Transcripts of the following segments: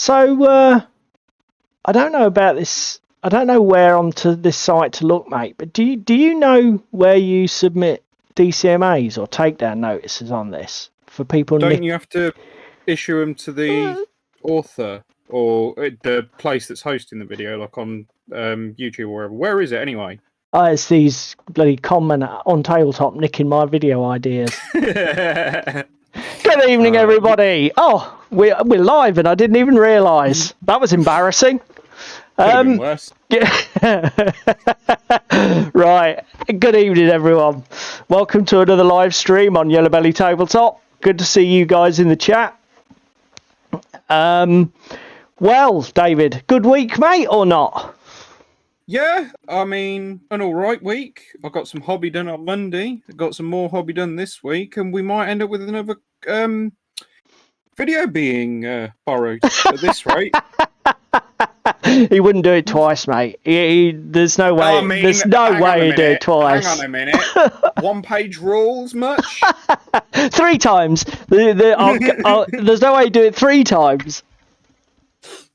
So, I don't know about this. I don't know where onto this site to look, mate. But do you know where you submit DCMAs or takedown notices on this for people? Don't you have to issue them to the author or the place that's hosting the video, like on YouTube or wherever? Where is it anyway? It's these bloody comment on tabletop nicking my video ideas. Good evening, everybody. Oh, we're live, and I didn't even realise. That was embarrassing. Could have been worse. Yeah. Right. Good evening, everyone. Welcome to another live stream on Yellow Belly Tabletop. Good to see you guys in the chat. Well, David, good week, mate, or not? Yeah, I mean, an all right week. I got some hobby done on Monday. I got some more hobby done this week, and we might end up with another video being borrowed at this rate. He wouldn't do it twice, mate. There's no way. There's no way he'd do it twice. Hang on a minute. One-page rules, much? 3 times. There's no way he'd do it 3 times.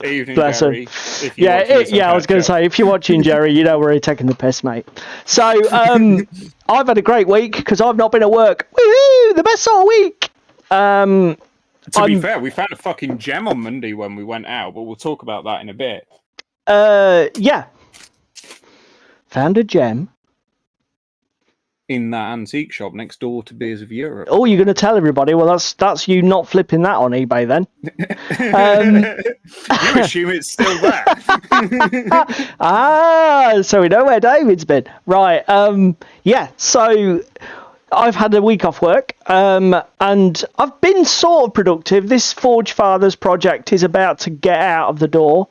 Evening, Bless Jerry. him. Yeah. I was going to say, if you're watching, Jerry, you know where you're taking the piss, mate. So, I've had a great week because I've not been at work. Woohoo! The best sort of week. To be fair, we found a fucking gem on Monday when we went out, but we'll talk about that in a bit. Yeah. Found a gem. In that antique shop next door to Beers of Europe. Oh, you're going to tell everybody? Well, that's you not flipping that on eBay then. You assume it's still there. So we know where David's been. Right. Yeah, so I've had a week off work, and I've been sort of productive. This Forge Fathers project is about to get out of the door.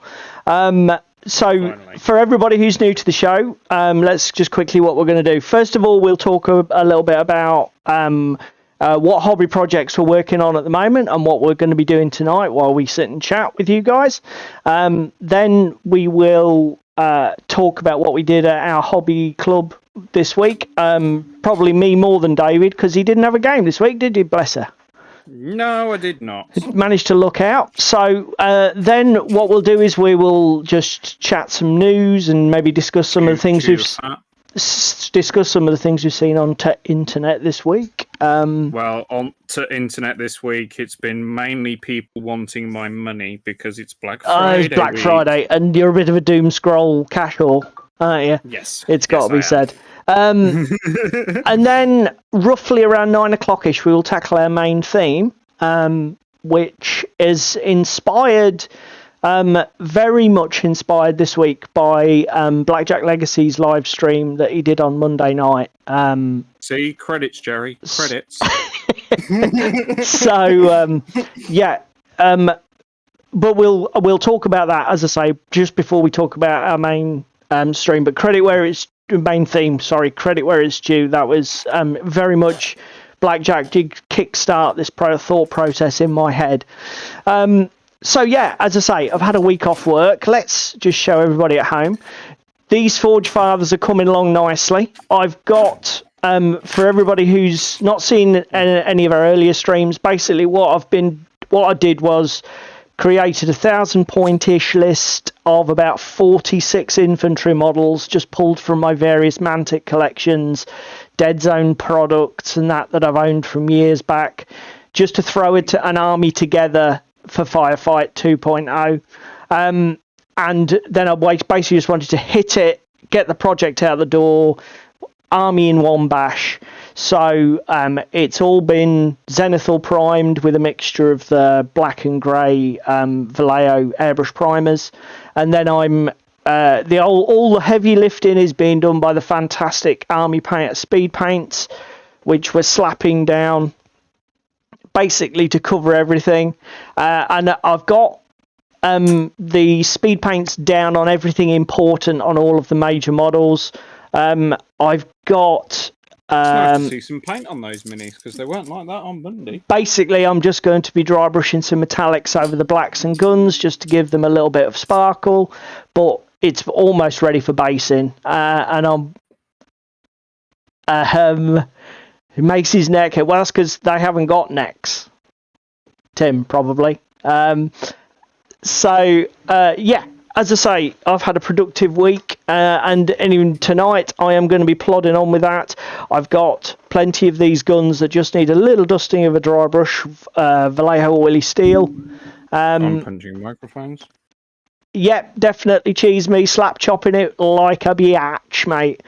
So finally, for everybody who's new to the show, let's just quickly what we're going to do. First of all, we'll talk a little bit about what hobby projects we're working on at the moment and what we're going to be doing tonight while we sit and chat with you guys. Then we will talk about what we did at our hobby club this week. Probably me more than David, because he didn't have a game this week, did he? Bless her. No, I did not. Managed to look out. So then what we'll do is we will just chat some news and maybe discuss some of the things we've seen on internet this week. Well, on to internet this week, it's been mainly people wanting my money because it's Black Friday. It's Black Friday, and you're a bit of a doom scroll cash-haul, aren't you? Yes. It's got to be said. And then roughly around 9 o'clock-ish, we will tackle our main theme, which is inspired, very much inspired this week by Blackjack Legacy's live stream that he did on Monday night. See, credits, Jerry, credits. So, yeah. But we'll talk about that, as I say, just before we talk about our main stream. But credit where it's main theme, sorry, credit where it's due. That was very much Blackjack did kickstart this thought process in my head. So yeah, as I say, I've had a week off work. Let's just show everybody at home. These Forge Fathers are coming along nicely. I've got, for everybody who's not seen any of our earlier streams, basically what I did was created a 1,000-point-ish list of about 46 infantry models, just pulled from my various Mantic collections, Dead Zone products, and that I've owned from years back, just to throw an army together for Firefight 2.0. And then I basically just wanted to hit it, get the project out the door, army in one bash. So it's all been zenithal primed with a mixture of the black and grey Vallejo airbrush primers, and then I'm all the heavy lifting is being done by the fantastic Army Painter speed paints, which we're slapping down basically to cover everything, and I've got the speed paints down on everything important on all of the major models. I've got it's nice to see some paint on those minis because they weren't like that on Monday. Basically, I'm just going to be dry brushing some metallics over the blacks and guns just to give them a little bit of sparkle, but it's almost ready for basing. And I'm it makes his neck hit. Well, that's because they haven't got necks. Tim, probably. So yeah, as I say, I've had a productive week, and even tonight I am going to be plodding on with that. I've got plenty of these guns that just need a little dusting of a dry brush, Vallejo oily steel. I'm punching microphones. Yep, definitely cheese me, slap chopping it like a biatch, mate.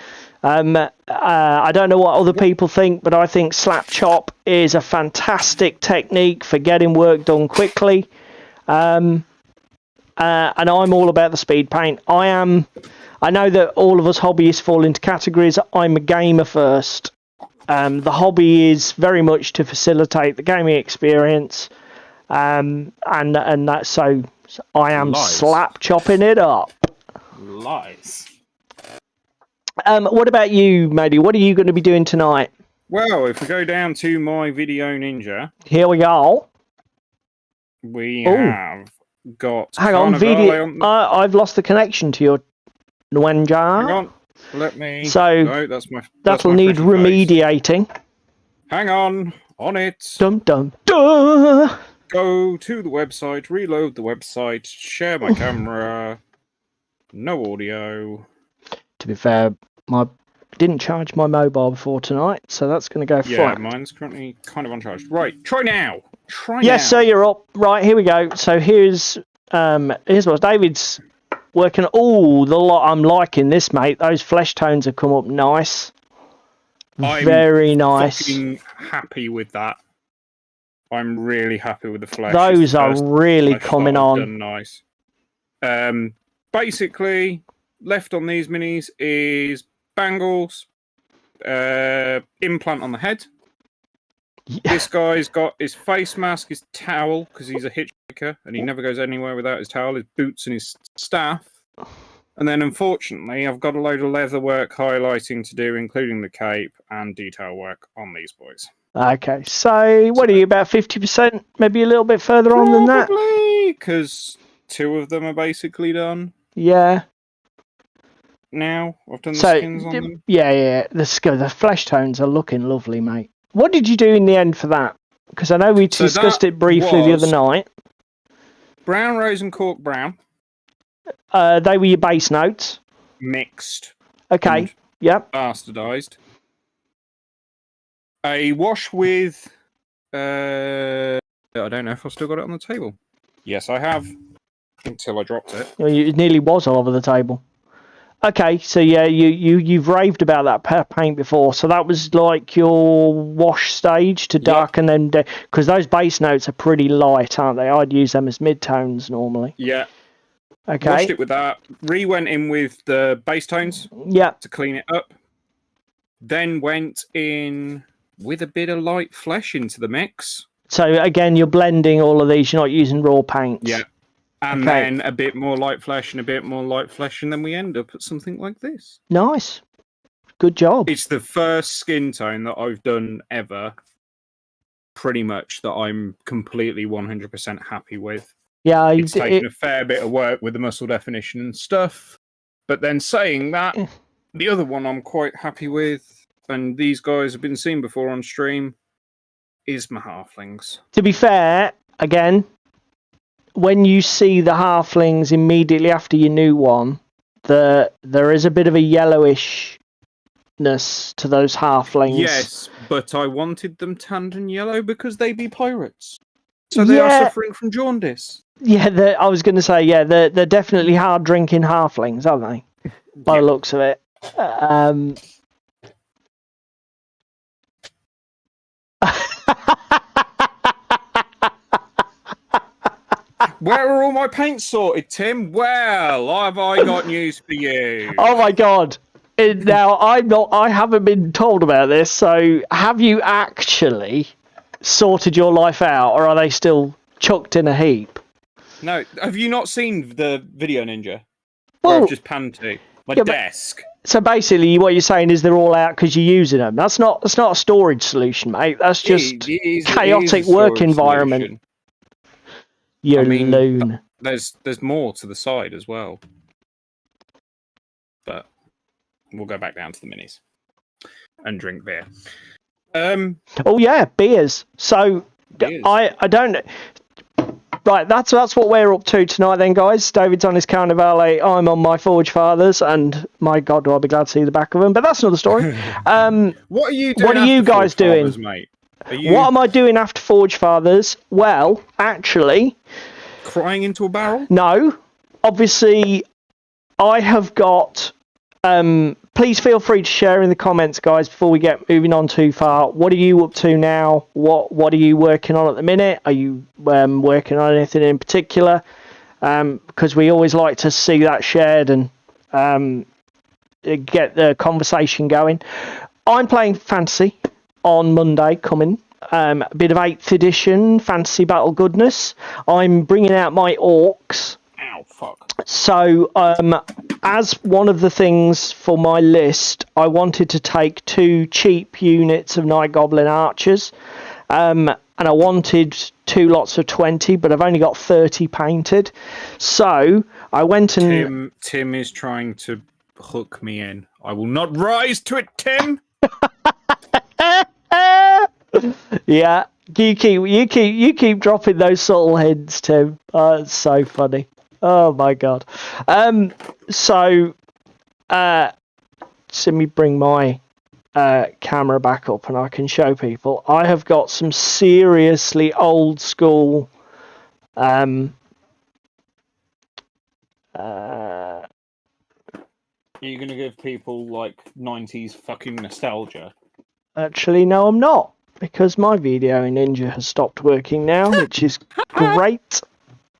I don't know what other people think, but I think slap chop is a fantastic technique for getting work done quickly. And I'm all about the speed paint. I know that all of us hobbyists fall into categories. I'm a gamer first. The hobby is very much to facilitate the gaming experience. And that's so I am slap chopping it up. Lies. What about you, matey? What are you going to be doing tonight? Well, if we go down to my Video Ninja, here we go. We have got. Hang on, video. I've lost the connection to your Ninja. Hang on, let me. So no, that'll need remediating. Hang on it. Dum dum dum. Go to the website, reload the website, share my camera. No audio. To be fair, I didn't charge my mobile before tonight, so that's going to go flat. Yeah, mine's currently kind of uncharged. Right, try now. Yes, sir, you're up. Right, here we go. So here's what David's working. Oh, the lot I'm liking this, mate. Those flesh tones have come up nice. Very nice. I'm fucking happy with that. I'm really happy with the flesh. Those are really coming on. Done nice. Basically, left on these minis is bangles, implant on the head. Yeah. This guy's got his face mask, his towel, because he's a hitchhiker and he never goes anywhere without his towel, his boots and his staff. And then, unfortunately, I've got a load of leather work highlighting to do, including the cape and detail work on these boys. Okay, so what are you, about 50%? Maybe a little bit further on than that? Probably, because 2 of them are basically done. Yeah. Now, I've done the skins on them. Yeah. The flesh tones are looking lovely, mate. What did you do in the end for that? Because I know we discussed it briefly the other night. Brown, rose and cork brown. They were your base notes. Mixed. Okay, yep. Bastardized. A wash with... I don't know if I've still got it on the table. Yes, I have. Until I dropped it. It nearly was all over the table. Okay, so yeah, you've raved about that paint before. So that was like your wash stage to darken them, because those base notes are pretty light, aren't they? I'd use them as mid-tones normally. Yeah. Okay. Washed it with that. Went in with the base tones. Yeah. To clean it up. Then went in with a bit of light flesh into the mix. So again, you're blending all of these. You're not using raw paints. Yeah. And then a bit more light flesh and a bit more light flesh, and then we end up at something like this. Nice. Good job. It's the first skin tone that I've done ever, pretty much, that I'm completely 100% happy with. Yeah. It's taken a fair bit of work with the muscle definition and stuff. But then saying that, the other one I'm quite happy with, and these guys have been seen before on stream, is my halflings. To be fair, again, when you see the halflings immediately after your new one, there is a bit of a yellowishness to those halflings. Yes, but I wanted them tanned and yellow because they be pirates. So they are suffering from jaundice. Yeah, I was going to say, they're definitely hard drinking halflings, aren't they? By the looks of it. Where are all my paints sorted, Tim? Well, have I got news for you? Oh my god! Now I haven't been told about this. So, have you actually sorted your life out, or are they still chucked in a heap? No. Have you not seen the Video Ninja? Well, where I've just panned to my desk. So basically, what you're saying is they're all out because you're using them. That's not a storage solution, mate. That's just chaotic work environment. Solution. You're loon. There's more to the side as well. But we'll go back down to the minis and drink beer. Oh yeah, beers. So beers. I don't. Right, that's what we're up to tonight then, guys. David's on his Carnivale, I'm on my Forge Fathers, and my God, do I be glad to see the back of them. But that's another story. What are you doing? What are you after guys Forge Fathers, doing? mate? Are you What am I doing after Forge Fathers? Well, actually, crying into a barrel? no. Obviously, I have got... please feel free to share in the comments, guys, before we get moving on too far. What are you up to now? What are you working on at the minute? Are you working on anything in particular? Because we always like to see that shared and get the conversation going. I'm playing Fantasy on Monday coming. A bit of 8th edition Fantasy Battle goodness. I'm bringing out my orcs. Ow, fuck. So, as one of the things for my list, I wanted to take 2 cheap units of Night Goblin archers, and I wanted 2 lots of 20, but I've only got 30 painted. So I went and Tim is trying to hook me in. I will not rise to it, Tim. yeah, you keep dropping those subtle hints, Tim. It's so funny. Oh my God. So let me bring my camera back up and I can show people. I have got some seriously old school Are you going to give people like 90s fucking nostalgia? actually, no, I'm not, because my video in Ninja has stopped working now, which is great.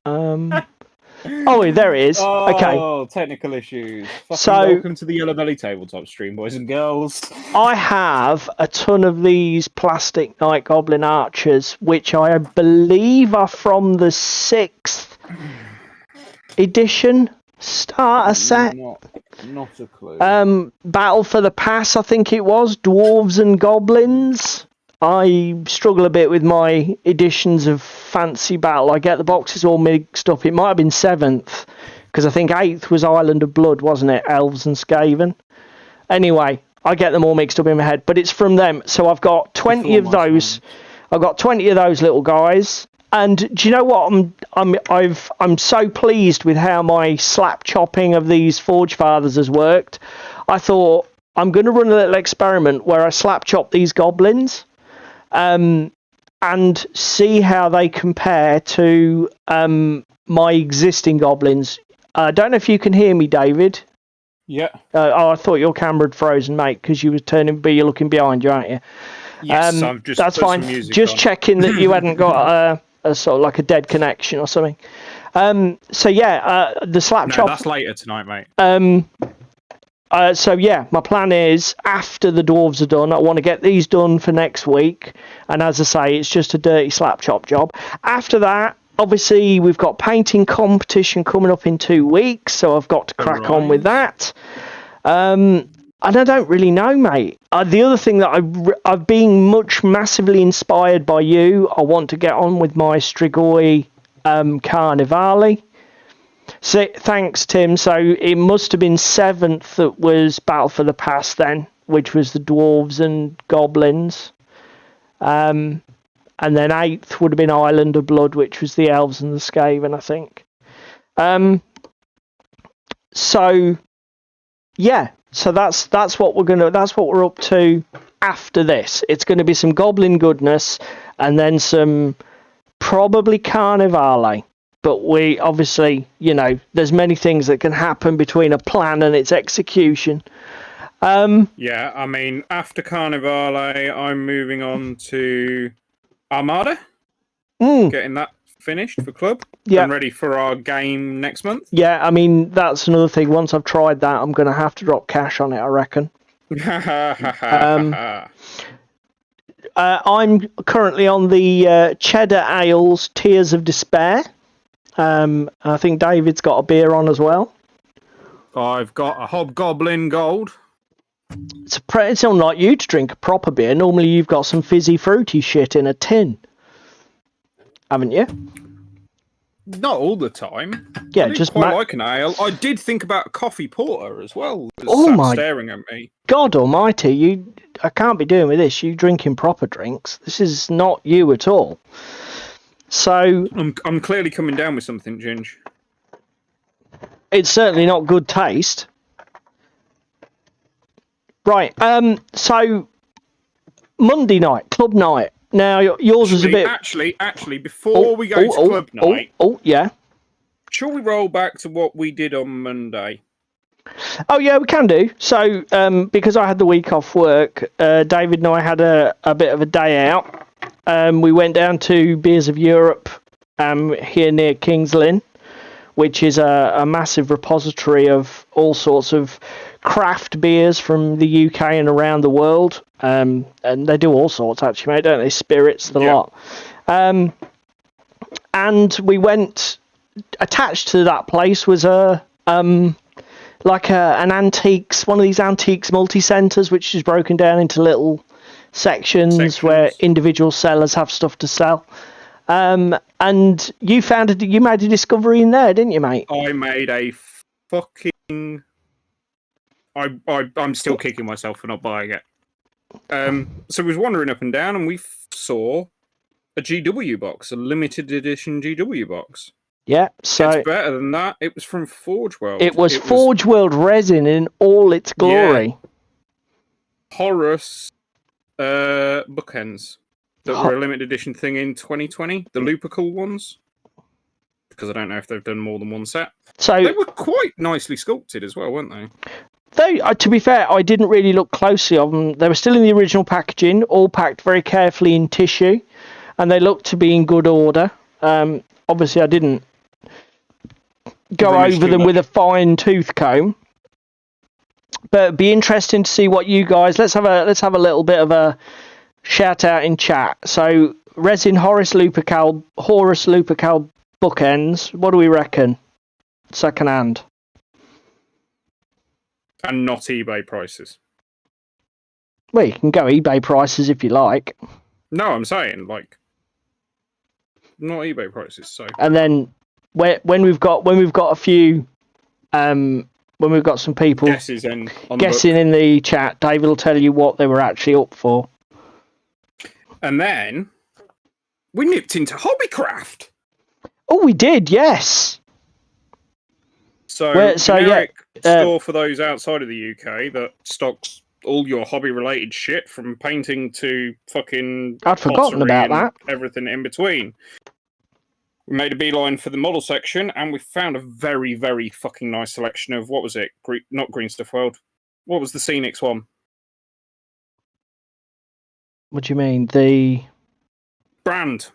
Oh, there it is. Okay. Oh, technical issues. So, welcome to the Yellow Belly Tabletop stream, boys and girls. I have a ton of these plastic Night Goblin archers, which I believe are from the 6th edition starter set. Not a clue. Battle for the Pass, I think it was. Dwarves and Goblins. I struggle a bit with my editions of Fancy Battle. I get the boxes all mixed up. It might have been 7th, because I think 8th was Island of Blood, wasn't it? Elves and Skaven. Anyway, I get them all mixed up in my head, but it's from them. So I've got 20 of those. I've got 20 of those little guys. And do you know what? I'm so pleased with how my slap chopping of these Forge Fathers has worked. I thought I'm going to run a little experiment where I slap chop these goblins. And see how they compare to my existing goblins. I don't know if you can hear me, David. Yeah. I thought your camera had frozen, mate, because you were you're looking behind you, aren't you? Yes, I've just that's put fine. Some music just on. Checking that you hadn't got a sort of like a dead connection or something. So yeah, the slap chop. That's later tonight, mate. So yeah, my plan is after the dwarves are done, I want to get these done for next week. And as I say, it's just a dirty slap chop job. After that, obviously, we've got painting competition coming up in 2 weeks, so I've got to crack on with that. And I don't really know, mate. The other thing that I've been massively inspired by you. I want to get on with my Strigoi Carnivale. So, thanks, Tim. So it must have been 7th that was Battle for the Pass then, which was the dwarves and goblins. And then 8th would have been Island of Blood, which was the elves and the Skaven, I think. So yeah, so that's what we're up to after this. It's going to be some goblin goodness and then some probably Carnivale. But we obviously, there's many things that can happen between a plan and its execution. Yeah, I mean, after Carnivale, I'm moving on to Armada. Getting that finished for club. Yeah. I'm ready for our game next month. Yeah, I mean, that's another thing. Once I've tried that, I'm going to have to drop cash on it, I reckon. I'm currently on the Cheddar Ales Tears of Despair. I think David's got a beer on as well. I've got a Hobgoblin Gold. It's unlike you to drink a proper beer. Normally you've got some fizzy fruity shit in a tin. Haven't you? Not all the time. Yeah, I just quite like an ale. I did think about a coffee porter as well. Oh my! Staring at me. God Almighty! I can't be doing with this. You drinking proper drinks. This is not you at all. So I'm clearly coming down with something, Ginge. it's certainly not good taste. Right. So Monday night, club night. Now yours was a bit. Actually, before we go to club night, yeah. shall we roll back to what we did on Monday? Oh yeah, we can do. So because I had the week off work, David and I had a bit of a day out. We went down to Beers of Europe here near Kings Lynn, which is a massive repository of all sorts of craft beers from the UK and around the world. And they do all sorts, actually, mate, don't they? Spirits, the lot. And we went, attached to that place was an antiques, one of these antiques multi-centres, which is broken down into little sections where individual sellers have stuff to sell. And you made a discovery in there, didn't you, mate? I made a fucking... I'm still kicking myself for not buying it. So we was wandering up and down, and we saw a GW box, a limited edition GW box. Yeah, so it's better than that. It was from Forge World. It was Forge World resin in all its glory. Yeah. Horus bookends that were a limited edition thing in 2020. The Lupercal ones, because I don't know if they've done more than one set. So they were quite nicely sculpted as well, weren't they? To be fair, I didn't really look closely on them. They were still in the original packaging, all packed very carefully in tissue, and they looked to be in good order. Obviously, I didn't go over them with a fine tooth comb, but it'd be interesting to see what you guys. Let's have a little bit of a shout out in chat. So, resin Horus Lupercal bookends. What do we reckon? Second hand. And not eBay prices. Well, you can go eBay prices if you like. No, I'm saying like not eBay prices. So. And then when we've got a few, when we've got some people guessing in the chat, David will tell you what they were actually up for. And then we nipped into Hobbycraft. Oh, we did, yes. So store for those outside of the UK that stocks all your hobby-related shit from painting to fucking... I'd forgotten about that. Everything in between. We made a beeline for the model section, and we found a very, very fucking nice selection of, what was it? Not Green Stuff World. What was the Scenics one? What do you mean? The... brand.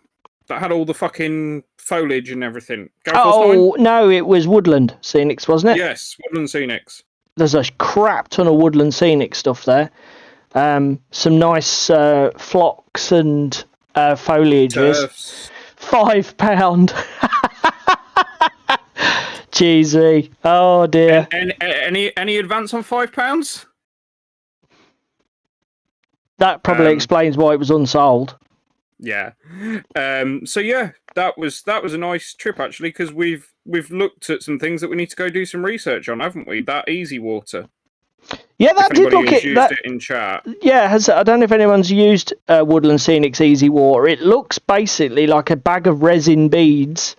That had all the fucking foliage and everything. No, it was Woodland Scenics, wasn't it? Yes, Woodland Scenics. There's a crap ton of Woodland Scenic stuff there. Some nice phlox and foliages. Turfs. £5. Cheesy. Oh dear. Any advance on £5? That probably explains why it was unsold. Yeah. So yeah, that was a nice trip actually, because we've looked at some things that we need to go do some research on, haven't we? That Easy Water. Yeah, that did look it in chat. Yeah, I don't know if anyone's used Woodland Scenics Easy Water. It looks basically like a bag of resin beads.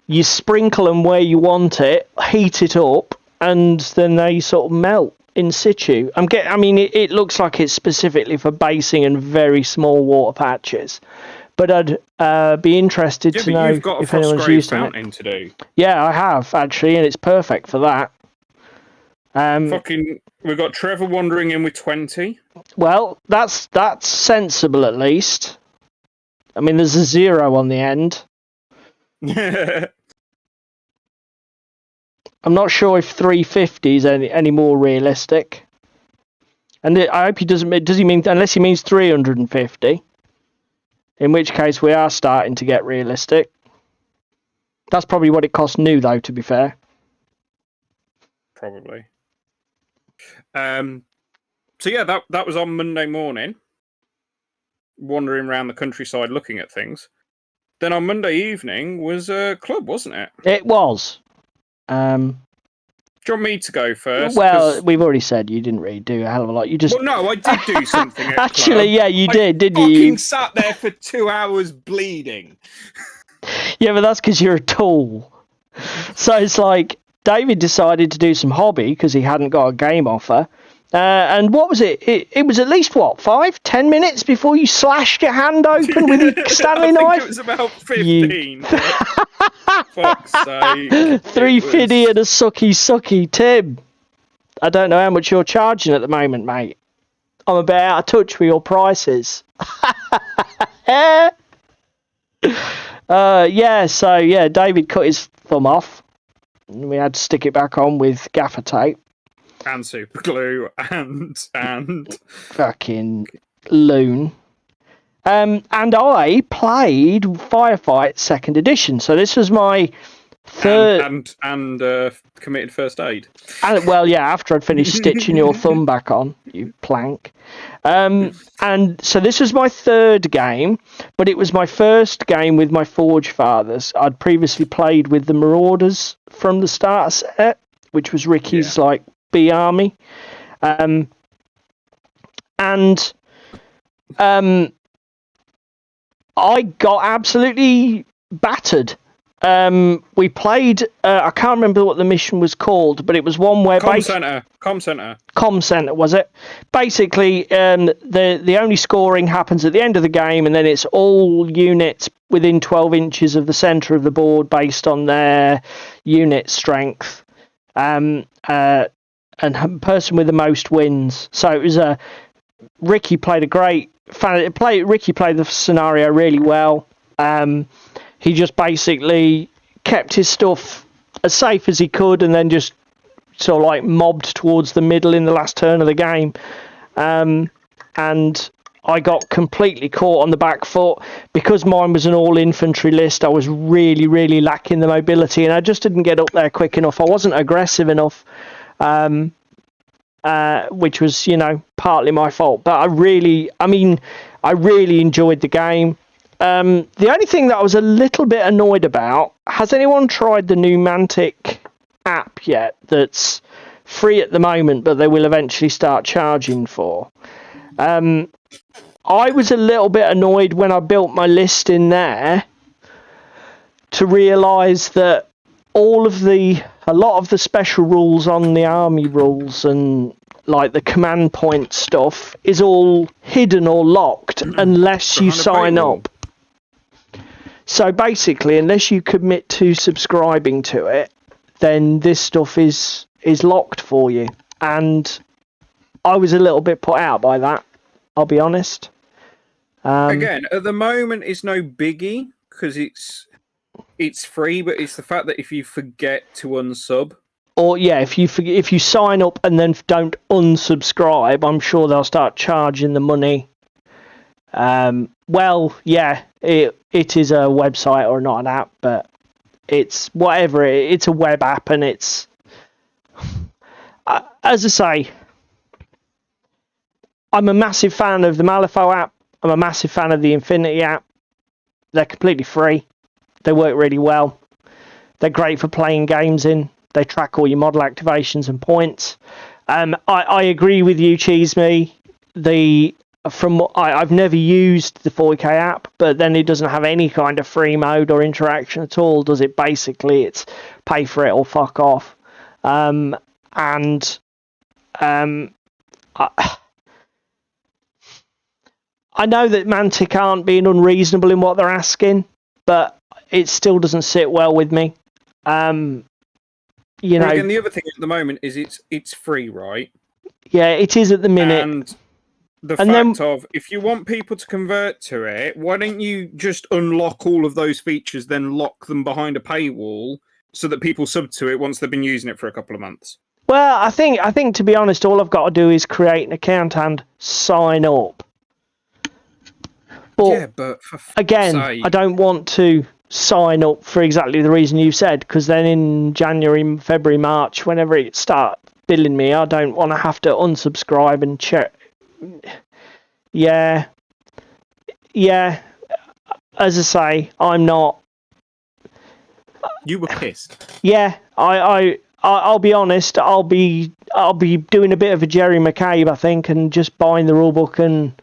You sprinkle them where you want it, heat it up, and then they sort of melt in situ. It looks like it's specifically for basing and very small water patches. But I'd be interested to know if anyone's used it. To do. Yeah, I have actually, and it's perfect for that. We've got Trevor wandering in with 20. Well, that's sensible at least. I mean, there's a 0 on the end. I'm not sure if 350 is any more realistic. And I hope he doesn't. Does he mean unless he means 350? In which case we are starting to get realistic. That's probably what it costs new, though. To be fair. Probably. So yeah, that was on Monday morning. Wandering around the countryside looking at things. Then on Monday evening was a club, wasn't it? It was. Do you want me to go first? Well, we've already said you didn't really do a hell of a lot. You just... Well, no, I did do something at Actually, club. yeah, you did, didn't you? I you? fucking sat there for 2 hours bleeding. Yeah, but that's because you're a tool. So it's like David decided to do some hobby because he hadn't got a game offer. And what was it? It was at least, 5-10 minutes before you slashed your hand open with your Stanley knife? It was about 15. Fuck's sake. 350 and a sucky, Tim. I don't know how much you're charging at the moment, mate. I'm a bit out of touch with your prices. David cut his thumb off. And we had to stick it back on with gaffer tape. And super glue and fucking loon. And I played Firefight 2nd edition. So this was my third and committed first aid. And after I'd finished stitching your thumb back on, you plank. And so this was my third game, but it was my first game with my Forge Fathers. I'd previously played with the Marauders from the starter set, which was Ricky's B army. I got absolutely battered. We played, I can't remember what the mission was called, but it was one where Com Center, was it? Basically, the only scoring happens at the end of the game, and then it's all units within 12 inches of the center of the board based on their unit strength. And person with the most wins. So it was Ricky played Ricky played the scenario really well. He just basically kept his stuff as safe as he could, and then just sort of mobbed towards the middle in the last turn of the game. And I got completely caught on the back foot because mine was an all infantry list. I was really, really lacking the mobility, and I just didn't get up there quick enough. I wasn't aggressive enough. Which was, partly my fault. But I really enjoyed the game. The only thing that I was a little bit annoyed about, has anyone tried the new Mantic app yet? That's free at the moment, but they will eventually start charging for. I was a little bit annoyed when I built my list in there to realise that a lot of the special rules on the army rules and the command point stuff is all hidden or locked unless you sign up. So basically, unless you commit to subscribing to it, then this stuff is locked for you. And I was a little bit put out by that, I'll be honest. Again, at the moment, it's no biggie because it's free, but it's the fact that if you forget to unsub, or if you sign up and then don't unsubscribe, I'm sure they'll start charging the money. It is a website or not an app, but it's whatever. It's a web app, and it's as I say, I'm a massive fan of the Malifaux app. I'm a massive fan of the Infinity app. They're completely free. They work really well. They're great for playing games in. They track all your model activations and points. I agree with you, Cheeseme. I've never used the 4K app, but then it doesn't have any kind of free mode or interaction at all, does it? Basically, it's pay for it or fuck off. I know that Mantic aren't being unreasonable in what they're asking, but it still doesn't sit well with me. Again, the other thing at the moment is it's free, right? Yeah, it is at the minute. And if you want people to convert to it, why don't you just unlock all of those features, then lock them behind a paywall so that people sub to it once they've been using it for a couple of months? Well, I think to be honest, all I've got to do is create an account and sign up. But for again, sake. I don't want to sign up for exactly the reason you said, because then in January, February, March, whenever it starts billing me, I don't want to have to unsubscribe and check. Yeah. As I say, I'm not. You were pissed. Yeah, I'll be honest. I'll be doing a bit of a Jerry McCabe, I think, and just buying the rulebook and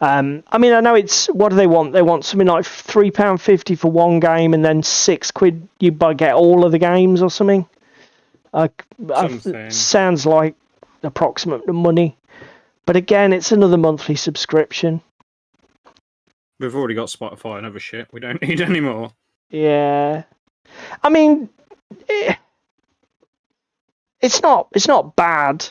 I mean, I know it's, what do they want? They want something like £3.50 for one game, and then £6 you get all of the games or something. Something. Sounds like approximate money, but again, it's another monthly subscription. We've already got Spotify and other shit. We don't need any more. Yeah, I mean, it's not bad.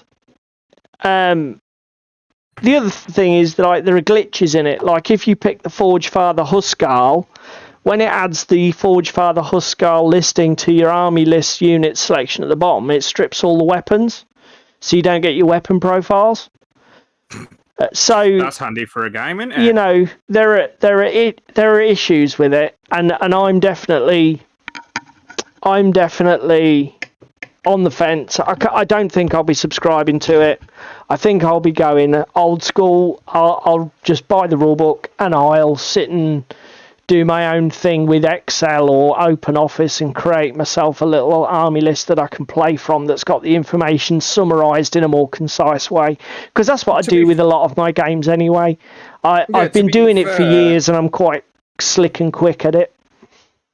The other thing is that, like, there are glitches in it. Like, if you pick the Forge Father Huskarl, when it adds the Forge Father Huskarl listing to your army list unit selection at the bottom, it strips all the weapons, so you don't get your weapon profiles. So that's handy for a game, isn't it? You know, there are issues with it, and I'm definitely on the fence. I don't think I'll be subscribing to it. I think I'll be going old school. I'll just buy the rulebook and I'll sit and do my own thing with Excel or OpenOffice and create myself a little army list that I can play from that's got the information summarised in a more concise way. Because that's what I do with a lot of my games anyway. I've been doing it for years and I'm quite slick and quick at it.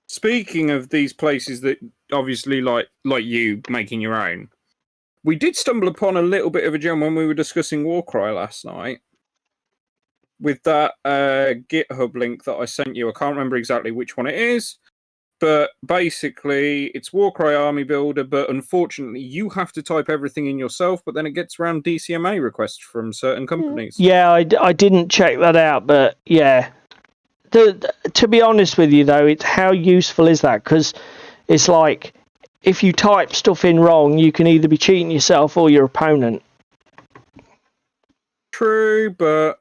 Speaking of these places that obviously like you making your own, we did stumble upon a little bit of a gem when we were discussing Warcry last night with that GitHub link that I sent you. I can't remember exactly which one it is, but basically it's Warcry Army Builder, but unfortunately you have to type everything in yourself, but then it gets around DCMA requests from certain companies. Yeah, I didn't check that out, but yeah. To be honest with you, though, it's how useful is that? Because it's like, if you type stuff in wrong, you can either be cheating yourself or your opponent. True, but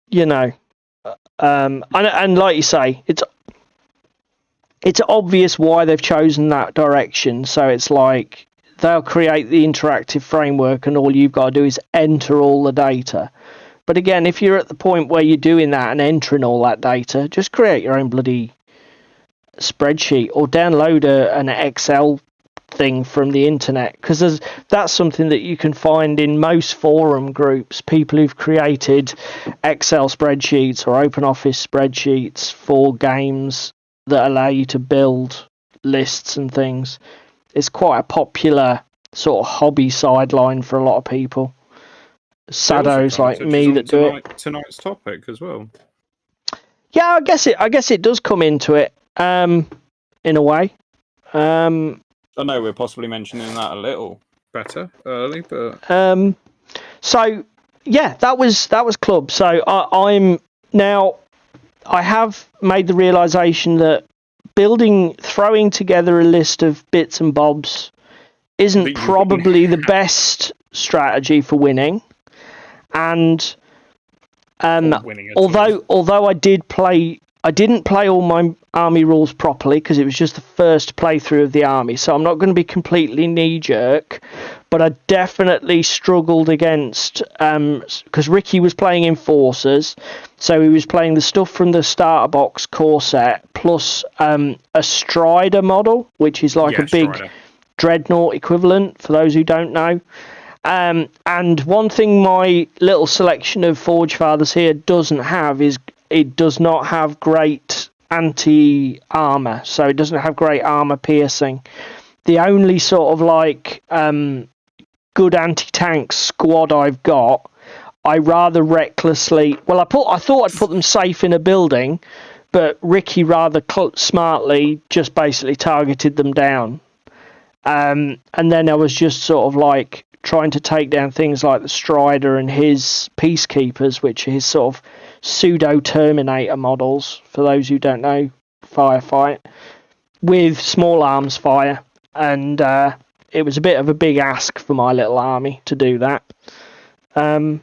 you know, and like you say, it's obvious why they've chosen that direction. So it's like they'll create the interactive framework, and all you've got to do is enter all the data. But again, if you're at the point where you're doing that and entering all that data, just create your own bloody spreadsheet or download an Excel thing from the internet, because that's something that you can find in most forum groups, people who've created Excel spreadsheets or OpenOffice spreadsheets for games that allow you to build lists and things. It's quite a popular sort of hobby sideline for a lot of people. Saddos like me that do it. Tonight's topic as well. Yeah, I guess it does come into it, in a way. I know we're possibly mentioning that a little better early, but so yeah, that was club. So I have made the realization that throwing together a list of bits and bobs isn't probably the best strategy for winning. And although I didn't play all my army rules properly because it was just the first playthrough of the army, so I'm not going to be completely knee-jerk, but I definitely struggled against, because Ricky was playing Enforcers, so he was playing the stuff from the starter box core set, plus a Strider model, which is like a big Strider Dreadnought equivalent, for those who don't know. And one thing my little selection of Forge Fathers here doesn't have is it does not have great anti-armor, so it doesn't have great armor piercing. The only sort of like good anti-tank squad I've got, I rather recklessly, I thought I'd put them safe in a building, but Ricky rather smartly just basically targeted them down. And then I was just sort of like trying to take down things like the Strider and his Peacekeepers, which are his sort of pseudo-Terminator models, for those who don't know Firefight, with small arms fire. And it was a bit of a big ask for my little army to do that. The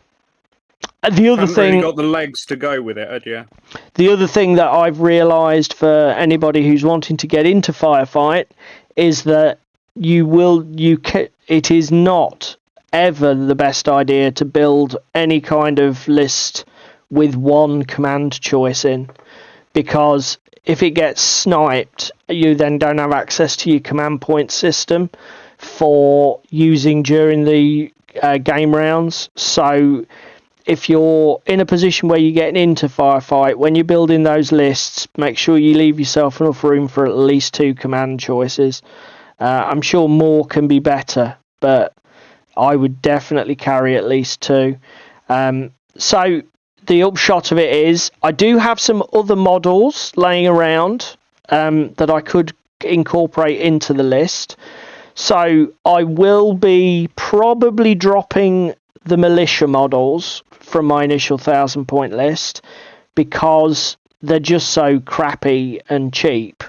other thing, really got the legs to go with it, had you? The other thing that I've realised for anybody who's wanting to get into Firefight is that it is not ever the best idea to build any kind of list with one command choice in, because if it gets sniped, you then don't have access to your command point system for using during the game rounds. So if you're in a position where you're getting into firefight, when you're building those lists, make sure you leave yourself enough room for at least 2 command choices. I'm sure more can be better, but I would definitely carry at least 2. So the upshot of it is I do have some other models laying around that I could incorporate into the list. So I will be probably dropping the militia models from my initial 1,000 point list because they're just so crappy and cheap.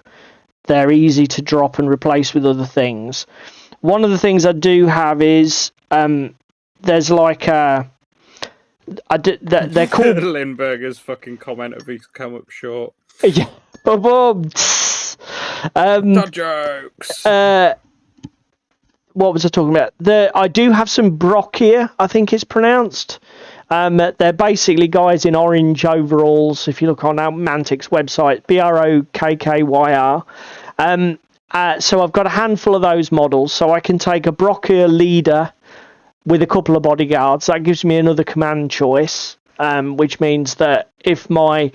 They're easy to drop and replace with other things. One of the things I do have is there's like they're called Lindberger's fucking comment of he's come up short. Yeah. Dad jokes. What was I talking about? I do have some Brockia, I think it's pronounced. They're basically guys in orange overalls. If you look on our Mantic's website, Brokkkyr. So I've got a handful of those models. So I can take a Brockia leader with a couple of bodyguards. That gives me another command choice, which means that if my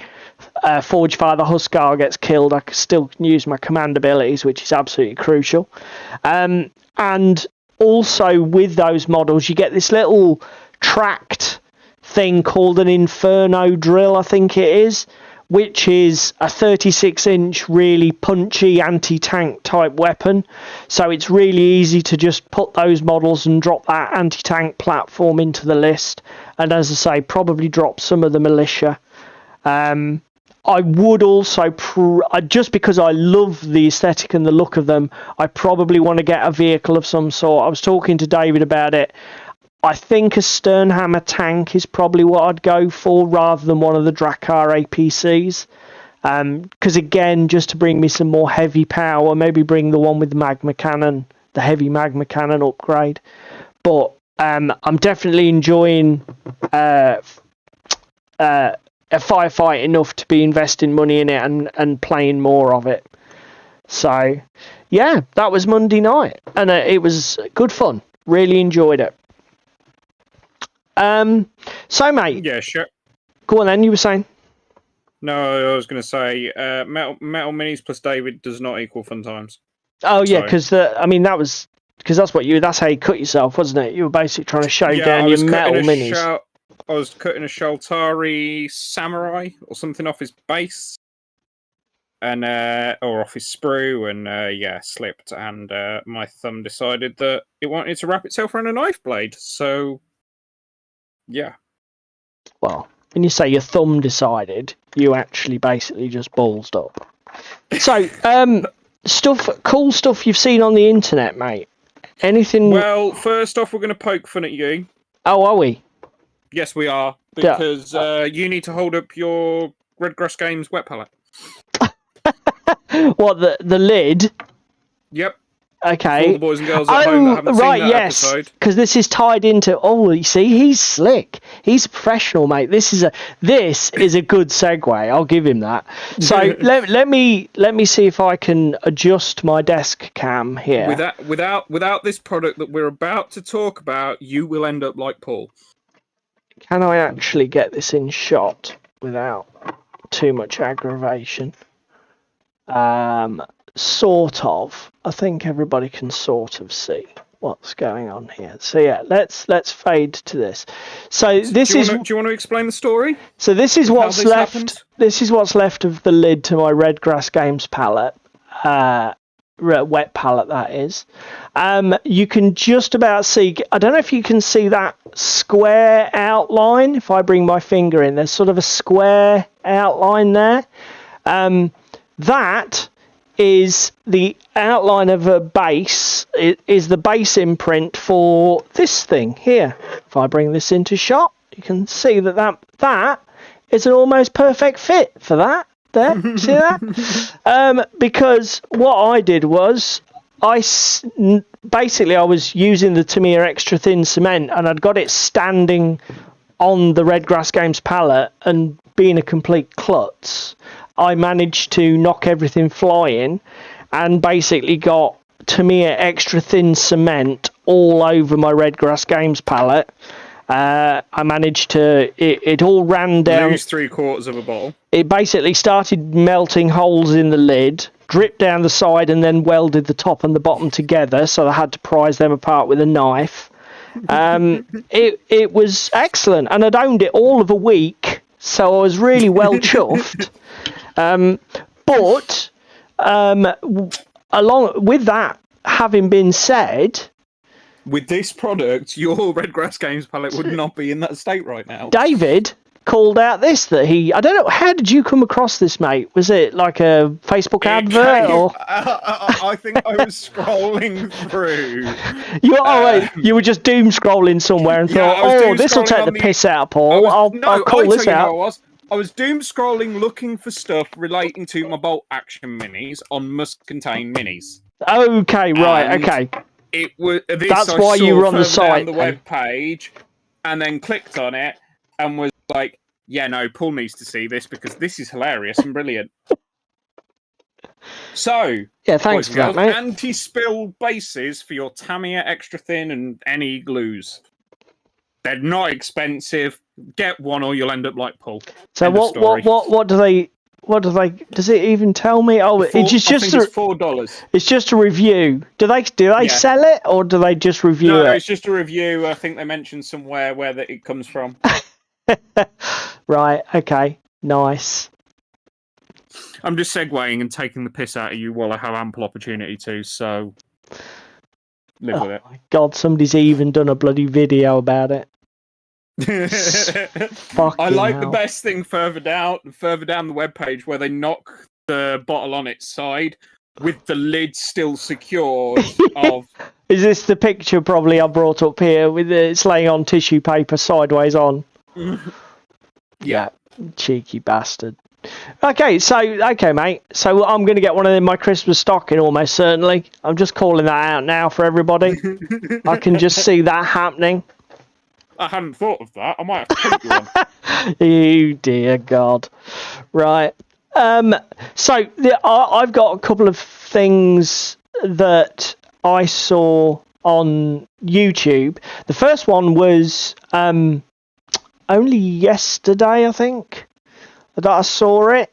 Forge Father Huskar gets killed, I can still use my command abilities, which is absolutely crucial. And also with those models, you get this little tracked thing called an Inferno drill, I think it is, which is a 36-inch really punchy anti-tank type weapon. So it's really easy to just put those models and drop that anti-tank platform into the list. And as I say, probably drop some of the militia. I would also, just because I love the aesthetic and the look of them, I probably want to get a vehicle of some sort. I was talking to David about it. I think a Sternhammer tank is probably what I'd go for rather than one of the Drakkar APCs. Because again, just to bring me some more heavy power, maybe bring the one with the magma cannon, the heavy magma cannon upgrade. But I'm definitely enjoying a firefight enough to be investing money in it and playing more of it. So, yeah, that was Monday night. And it was good fun. Really enjoyed it. So, mate. Yeah, sure. Go on then, you were saying? No, I was going to say Metal Minis plus David does not equal fun times. Oh, yeah, because that's how you cut yourself, wasn't it? You were basically trying to shave down your Metal Minis. I was cutting a Shaltari Samurai or something off his base, and or off his sprue, and slipped, and my thumb decided that it wanted to wrap itself around a knife blade. So, yeah. Well, when you say your thumb decided, you actually basically just ballsed up. So, cool stuff you've seen on the internet, mate. Anything? Well, first off, we're going to poke fun at you. Oh, are we? Yes, we are, because you need to hold up your Redgrass Games wet palette. What, the lid? Yep. Okay. For all the boys and girls at home that haven't seen that episode. Because this is tied into. Oh, you see, he's slick. He's a professional, mate. This is a good segue. I'll give him that. So let me see if I can adjust my desk cam here. Without this product that we're about to talk about, you will end up like Paul. Can I actually get this in shot without too much aggravation? Sort of. I think everybody can sort of see what's going on here. So yeah, let's fade to this. So this do you want to explain the story? So this is what's left. Happened? This is what's left of the lid to my Redgrass Games palette. Wet palette, that is. You can just about see. I don't know if you can see that square outline. If I bring my finger in, there's sort of a square outline there. That is the outline of a base. It is the base imprint for this thing here. If I bring this into shot, you can see that is an almost perfect fit for that. There, see that? Because what I did was I was using the Tamiya extra thin cement, and I'd got it standing on the Redgrass Games palette, and being a complete klutz, I managed to knock everything flying and basically got Tamiya extra thin cement all over my Redgrass Games palette. I managed to. It all ran down. Lose 3/4 of a bottle. It basically started melting holes in the lid, dripped down the side, and then welded the top and the bottom together. So I had to prise them apart with a knife. It was excellent, and I'd owned it all of a week, so I was really well chuffed. But along with that having been said, with this product, your Red Grass Games palette would not be in that state right now. David called out this that I don't know, how did you come across this, mate? Was it like a Facebook advert? Or I think I was scrolling through. You were just doom scrolling somewhere and thought, this will take the piss out of Paul. I'll call this out. I was doom scrolling looking for stuff relating to my bolt action minis on must contain minis. Okay, right, okay. It was that's why you were on the site, the web page, and then clicked on it and was like, yeah, no, Paul needs to see this because this is hilarious and brilliant. So, yeah, thanks for that, mate. Anti-spill bases for your Tamiya Extra Thin and any glues. They're not expensive. Get one, or you'll end up like Paul. So what do they? Does it even tell me? Oh, it's $4. It's just a review. Do they sell it, or do they just review it? No, it's just a review. I think they mentioned somewhere where it comes from. Right. Okay. Nice. I'm just segueing and taking the piss out of you while I have ample opportunity to. So live with it. My God, somebody's even done a bloody video about it. I like the best thing further down the webpage where they knock the bottle on its side with the lid still secured. Is this the picture probably I brought up here with it's laying on tissue paper sideways on? Yeah, cheeky bastard. Okay, mate. So I'm going to get one of them in my Christmas stocking almost certainly. I'm just calling that out now for everybody. I can just see that happening. I hadn't thought of that. I might have to print you one. You dear God. Right. So I've got a couple of things that I saw on YouTube. The first one was only yesterday, I think, that I saw it.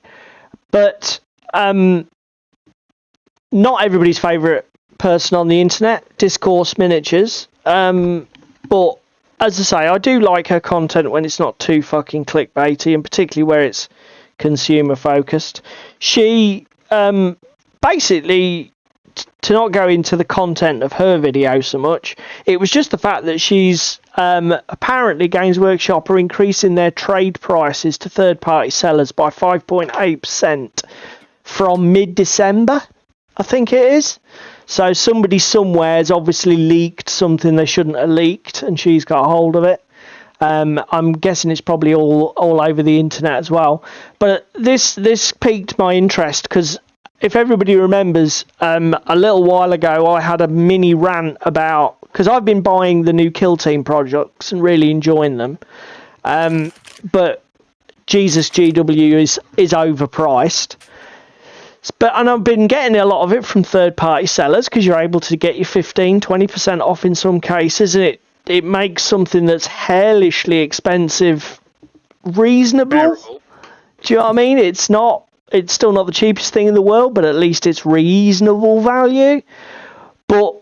But not everybody's favourite person on the internet, Discourse Miniatures. But as I say, I do like her content when it's not too fucking clickbaity, and particularly where it's consumer focused. She basically, to not go into the content of her video so much, it was just the fact that she's apparently Games Workshop are increasing their trade prices to third-party sellers by 5.8% from mid-December, I think it is. So somebody somewhere has obviously leaked something they shouldn't have leaked, and she's got a hold of it. I'm guessing it's probably all over the internet as well. But this piqued my interest because if everybody remembers, a little while ago I had a mini rant about, because I've been buying the new Kill Team projects and really enjoying them, but Jesus GW is overpriced. And I've been getting a lot of it from third-party sellers because you're able to get your 15-20% off in some cases, and it makes something that's hellishly expensive reasonable. Bearable. Do you know what I mean? It's still not the cheapest thing in the world, but at least it's reasonable value. But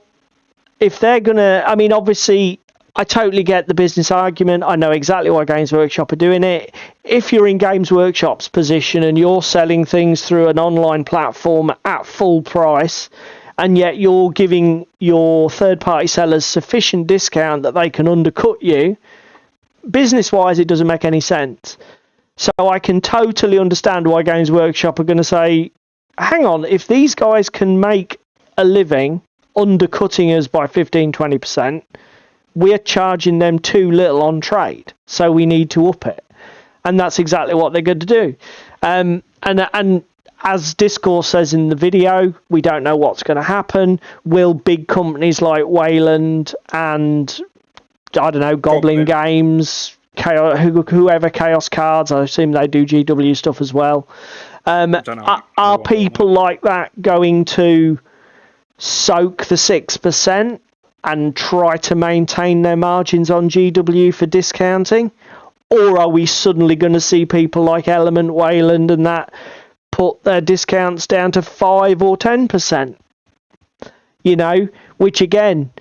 if they're gonna, I mean, obviously, I totally get the business argument. I know exactly why Games Workshop are doing it. If you're in Games Workshop's position and you're selling things through an online platform at full price, and yet you're giving your third-party sellers sufficient discount that they can undercut you, business-wise, it doesn't make any sense. So I can totally understand why Games Workshop are going to say, hang on, if these guys can make a living undercutting us by 15-20%, we're charging them too little on trade, so we need to up it. And that's exactly what they're going to do. And as Discourse says in the video, we don't know what's going to happen. Will big companies like Wayland and, I don't know, Goblin Games, whoever, Chaos Cards, I assume they do GW stuff as well, are people like that going to soak the 6% and try to maintain their margins on GW for discounting? Or are we suddenly going to see people like Element, Wayland and that put their discounts down to 5 or 10%? You know, which again,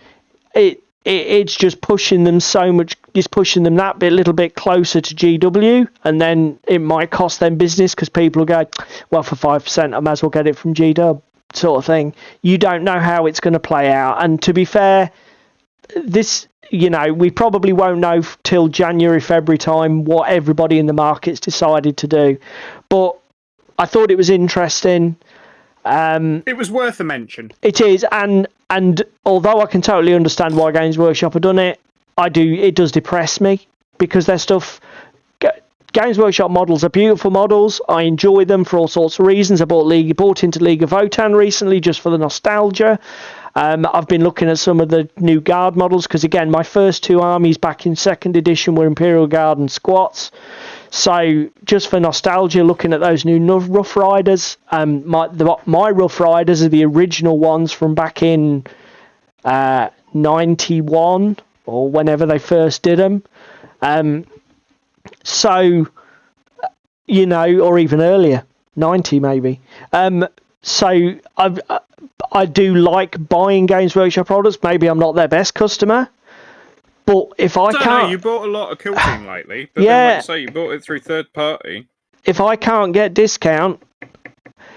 it's just pushing them so much, it's pushing them that little bit closer to GW, and then it might cost them business because people will go, well, for 5%, I might as well get it from GW, sort of thing. You don't know how it's going to play out. And to be fair, this, you know, we probably won't know till January, February time what everybody in the market's decided to do. But I thought it was interesting. It was worth a mention. It is, and although I can totally understand why Games Workshop have done it, it does depress me because their stuff. Games Workshop models are beautiful models. I enjoy them for all sorts of reasons. I bought into League of Votan recently just for the nostalgia. I've been looking at some of the new Guard models because, again, my first two armies back in 2nd edition were Imperial Guard and Squats. So just for nostalgia, looking at those new Rough Riders, my Rough Riders are the original ones from back in 91 or whenever they first did them. So, you know, or even earlier, 90 maybe. So I do like buying Games Workshop products. Maybe I'm not their best customer. But if I can't... know, you bought a lot of Kill Team lately. But then, like you say, you bought it through third party. If I can't get discount...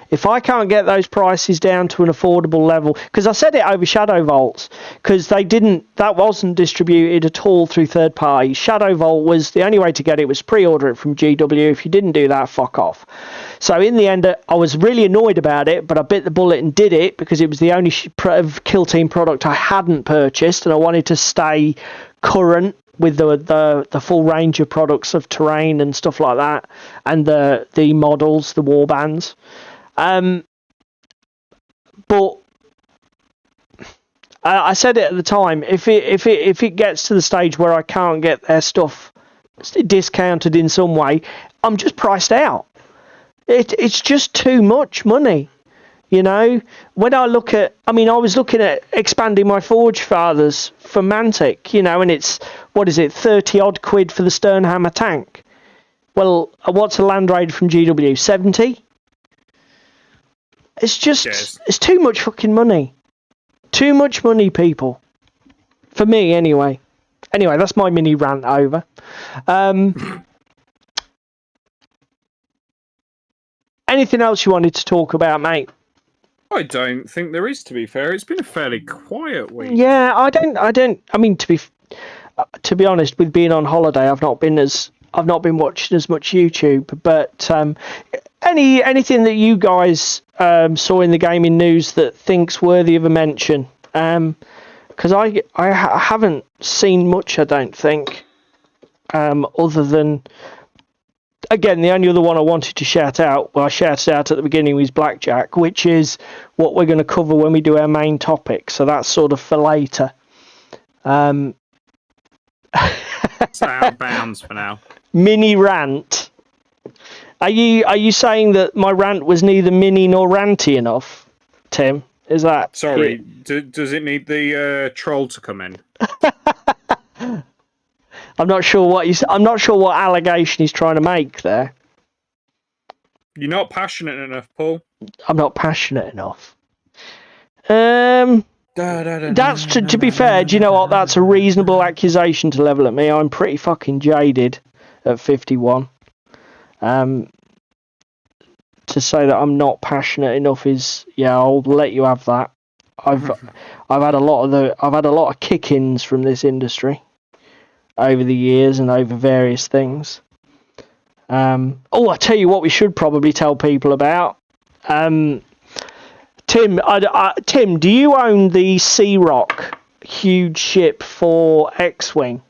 If I can't get those prices down to an affordable level, because I said it over Shadow Vaults, because that wasn't distributed at all through third party. Shadow Vault was the only way to get it was pre-order it from GW. If you didn't do that, fuck off. So in the end, I was really annoyed about it, but I bit the bullet and did it because it was the only Kill Team product I hadn't purchased, and I wanted to stay current with the full range of products of terrain and stuff like that, and the models, the war bands. But I said it at the time. If it gets to the stage where I can't get their stuff discounted in some way, I'm just priced out. It's just too much money, you know. When I look at, I was looking at expanding my Forge Fathers for Mantic, you know, and it's 30 odd quid for the Sternhammer tank. Well, what's a Land Raider from GW? 70. It's just, It's too much fucking money. Too much money, people. For me, anyway. Anyway, that's my mini rant over. Anything else you wanted to talk about, mate? I don't think there is, to be fair. It's been a fairly quiet week. Yeah, I don't. To be honest, with being on holiday, I've not been watching as much YouTube. But anything that you guys saw in the gaming news that thinks worthy of a mention? Because I haven't seen much, I don't think, other than, again, the only other one I wanted to shout out, well, I shouted out at the beginning, was Blackjack, which is what we're going to cover when we do our main topic, so that's sort of for later. It's out of bounds for now. Mini rant. Are you saying that my rant was neither mini nor ranty enough, Tim? Is that... Sorry, does it need the troll to come in? I'm not sure what allegation he's trying to make there. You're not passionate enough, Paul. I'm not passionate enough. That's to be fair. Do you know what? That's a reasonable accusation to level at me. I'm pretty fucking jaded at 51. To say that I'm not passionate enough is, yeah, I'll let you have that. I've had a lot of kick-ins from this industry over the years and over various things. I tell you what, we should probably tell people about. Tim, Tim, do you own the Sea Rock huge ship for X-Wing?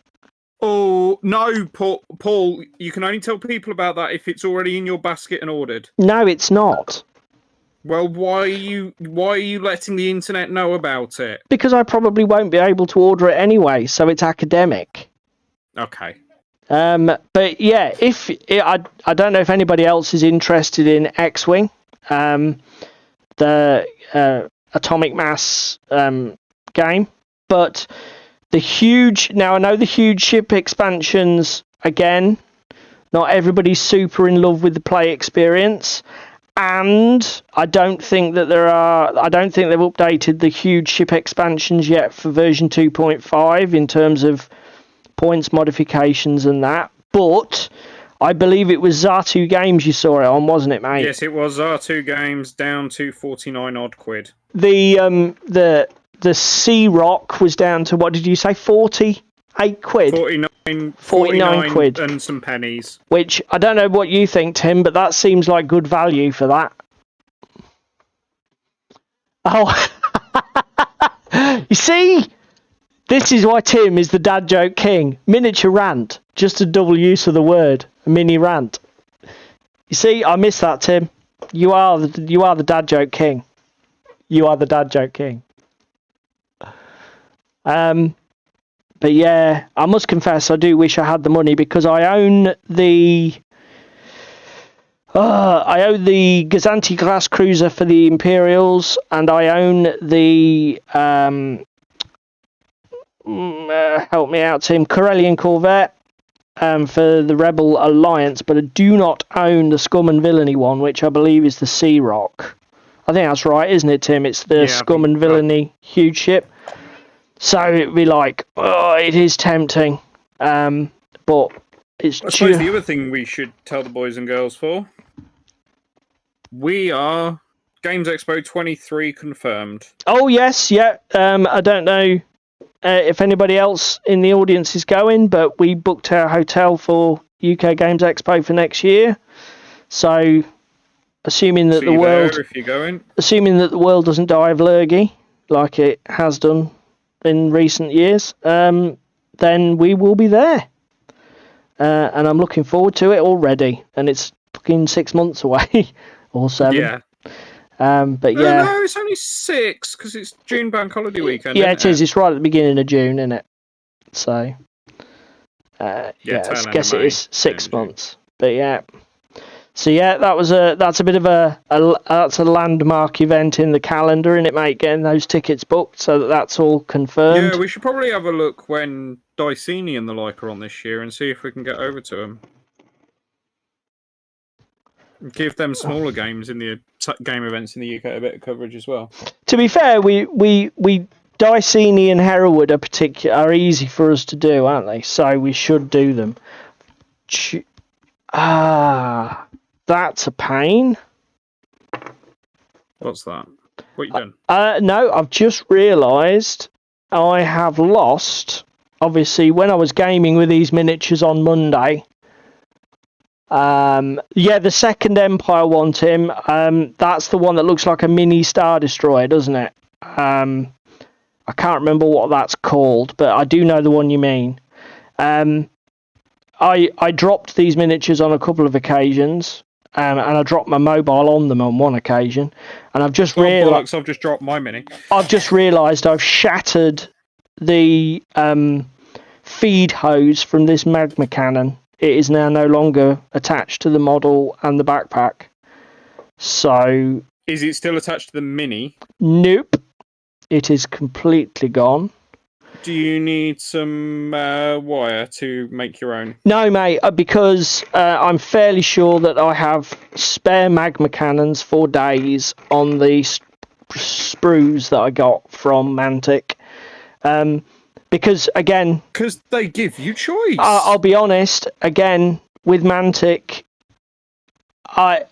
Oh, no, Paul, you can only tell people about that if it's already in your basket and ordered. No, it's not. Well, why are you letting the internet know about it? Because I probably won't be able to order it anyway, so it's academic. Okay. But yeah, I don't know if anybody else is interested in X-Wing, the Atomic Mass game, But now I know the huge ship expansions, again, not everybody's super in love with the play experience. And I don't think they've updated the huge ship expansions yet for version 2.5 in terms of points modifications and that. But I believe it was Zatu Games you saw it on, wasn't it, mate? Yes, it was Zatu Games, down to 49 odd quid. The Sea Rock was down to, what did you say, 48 quid? 49 quid. And some pennies. Which, I don't know what you think, Tim, but that seems like good value for that. Oh, you see? This is why Tim is the dad joke king. Miniature rant. Just a double use of the word. A mini rant. You see, I miss that, Tim. You are the dad joke king. You are the dad joke king. But yeah, I must confess, I do wish I had the money because I own the Gazanti class cruiser for the Imperials, and I own the help me out, Tim, Corellian Corvette for the Rebel Alliance, but I do not own the Scum and Villainy one, which I believe is the Sea Rock. I think that's right, isn't it, Tim? It's the Scum and Villainy huge ship. So it'd be like, oh, it is tempting, but it's. I suppose the other thing we should tell the boys and girls for, we are Games Expo 23 confirmed. Oh yes, yeah. I don't know if anybody else in the audience is going, but we booked our hotel for UK Games Expo for next year. So, assuming that the world doesn't die of lurgy like it has done in recent years, then we will be there. And I'm looking forward to it already. And it's fucking 6 months away. Or 7. Yeah. But yeah. No, it's only 6, because it's June bank holiday weekend. Yeah, it is. It's right at the beginning of June, isn't it? So, I guess it is 6 months. But yeah. So yeah, that's a bit of that's a landmark event in the calendar, isn't it, mate? Getting those tickets booked, so that's all confirmed. Yeah, we should probably have a look when Dicini and the like are on this year and see if we can get over to them. Give them smaller games in the game events in the UK a bit of coverage as well. To be fair, we Dicini and Hereward are easy for us to do, aren't they? So we should do them. That's a pain. What's that? What you done? No, I've just realised I have lost. Obviously, when I was gaming with these miniatures on Monday. The second Empire one, Tim. That's the one that looks like a mini Star Destroyer, doesn't it? I can't remember what that's called, but I do know the one you mean. I dropped these miniatures on a couple of occasions. And I dropped my mobile on them on one occasion, and I've just realised I've just dropped my mini. I've just realised I've shattered the feed hose from this magma cannon. It is now no longer attached to the model and the backpack. So, is it still attached to the mini? Nope, it is completely gone. Do you need some wire to make your own? No, mate, because I'm fairly sure that I have spare magma cannons for days on the sprues that I got from Mantic. Because they give you choice. I'll be honest, again, with Mantic, I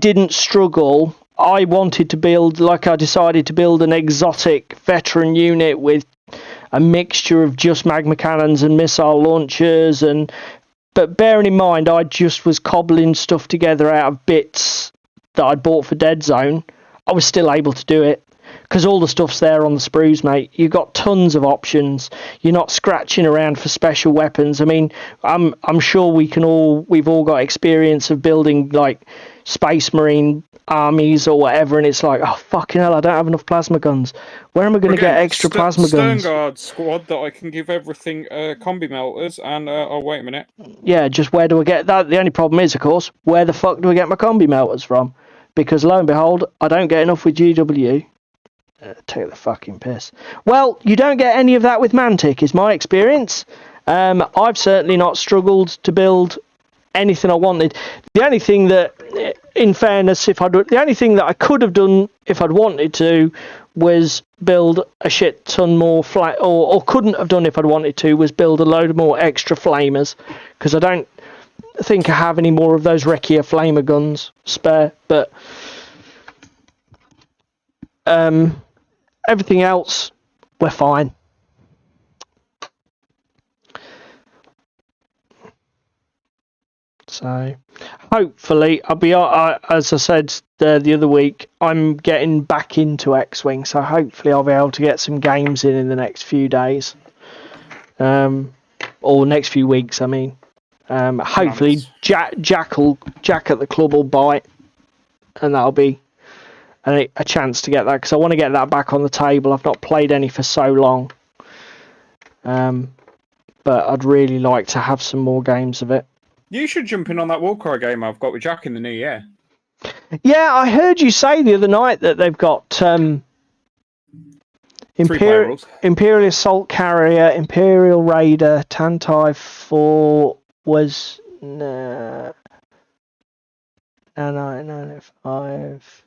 didn't struggle. I wanted to build, I decided to build an exotic veteran unit with a mixture of just magma cannons and missile launchers, but bearing in mind I just was cobbling stuff together out of bits that I'd bought for Dead Zone, I was still able to do it because all the stuff's there on the sprues, mate. You've got tons of options. You're not scratching around for special weapons. I mean, I'm sure we've all got experience of building like Space Marine armies or whatever, and it's like, oh fucking hell, I don't have enough plasma guns. Where am I going to get extra plasma guns? Sternguard squad that I can give everything combi melters, and oh wait a minute. Yeah, just where do I get that? The only problem is, of course, where the fuck do I get my combi melters from? Because lo and behold, I don't get enough with GW. Take the fucking piss. Well, you don't get any of that with Mantic, is my experience. I've certainly not struggled to build anything I wanted. The only thing that, in fairness, the only thing that I could have done if I'd wanted to was build a shit ton more or couldn't have done if I'd wanted to, was build a load more extra flamers, because I don't think I have any more of those Rekia flamer guns spare. But everything else, we're fine. So hopefully, as I said the other week, I'm getting back into X-Wing, so hopefully I'll be able to get some games in the next few days, or next few weeks. I mean, hopefully Jack at the club will bite, and that'll be a chance to get that, because I want to get that back on the table. I've not played any for so long, but I'd really like to have some more games of it. You should jump in on that Warcry game I've got with Jack in the new year. Yeah, I heard you say the other night that they've got Imperial Assault Carrier, Imperial Raider, Tantai 4 was... No, 5.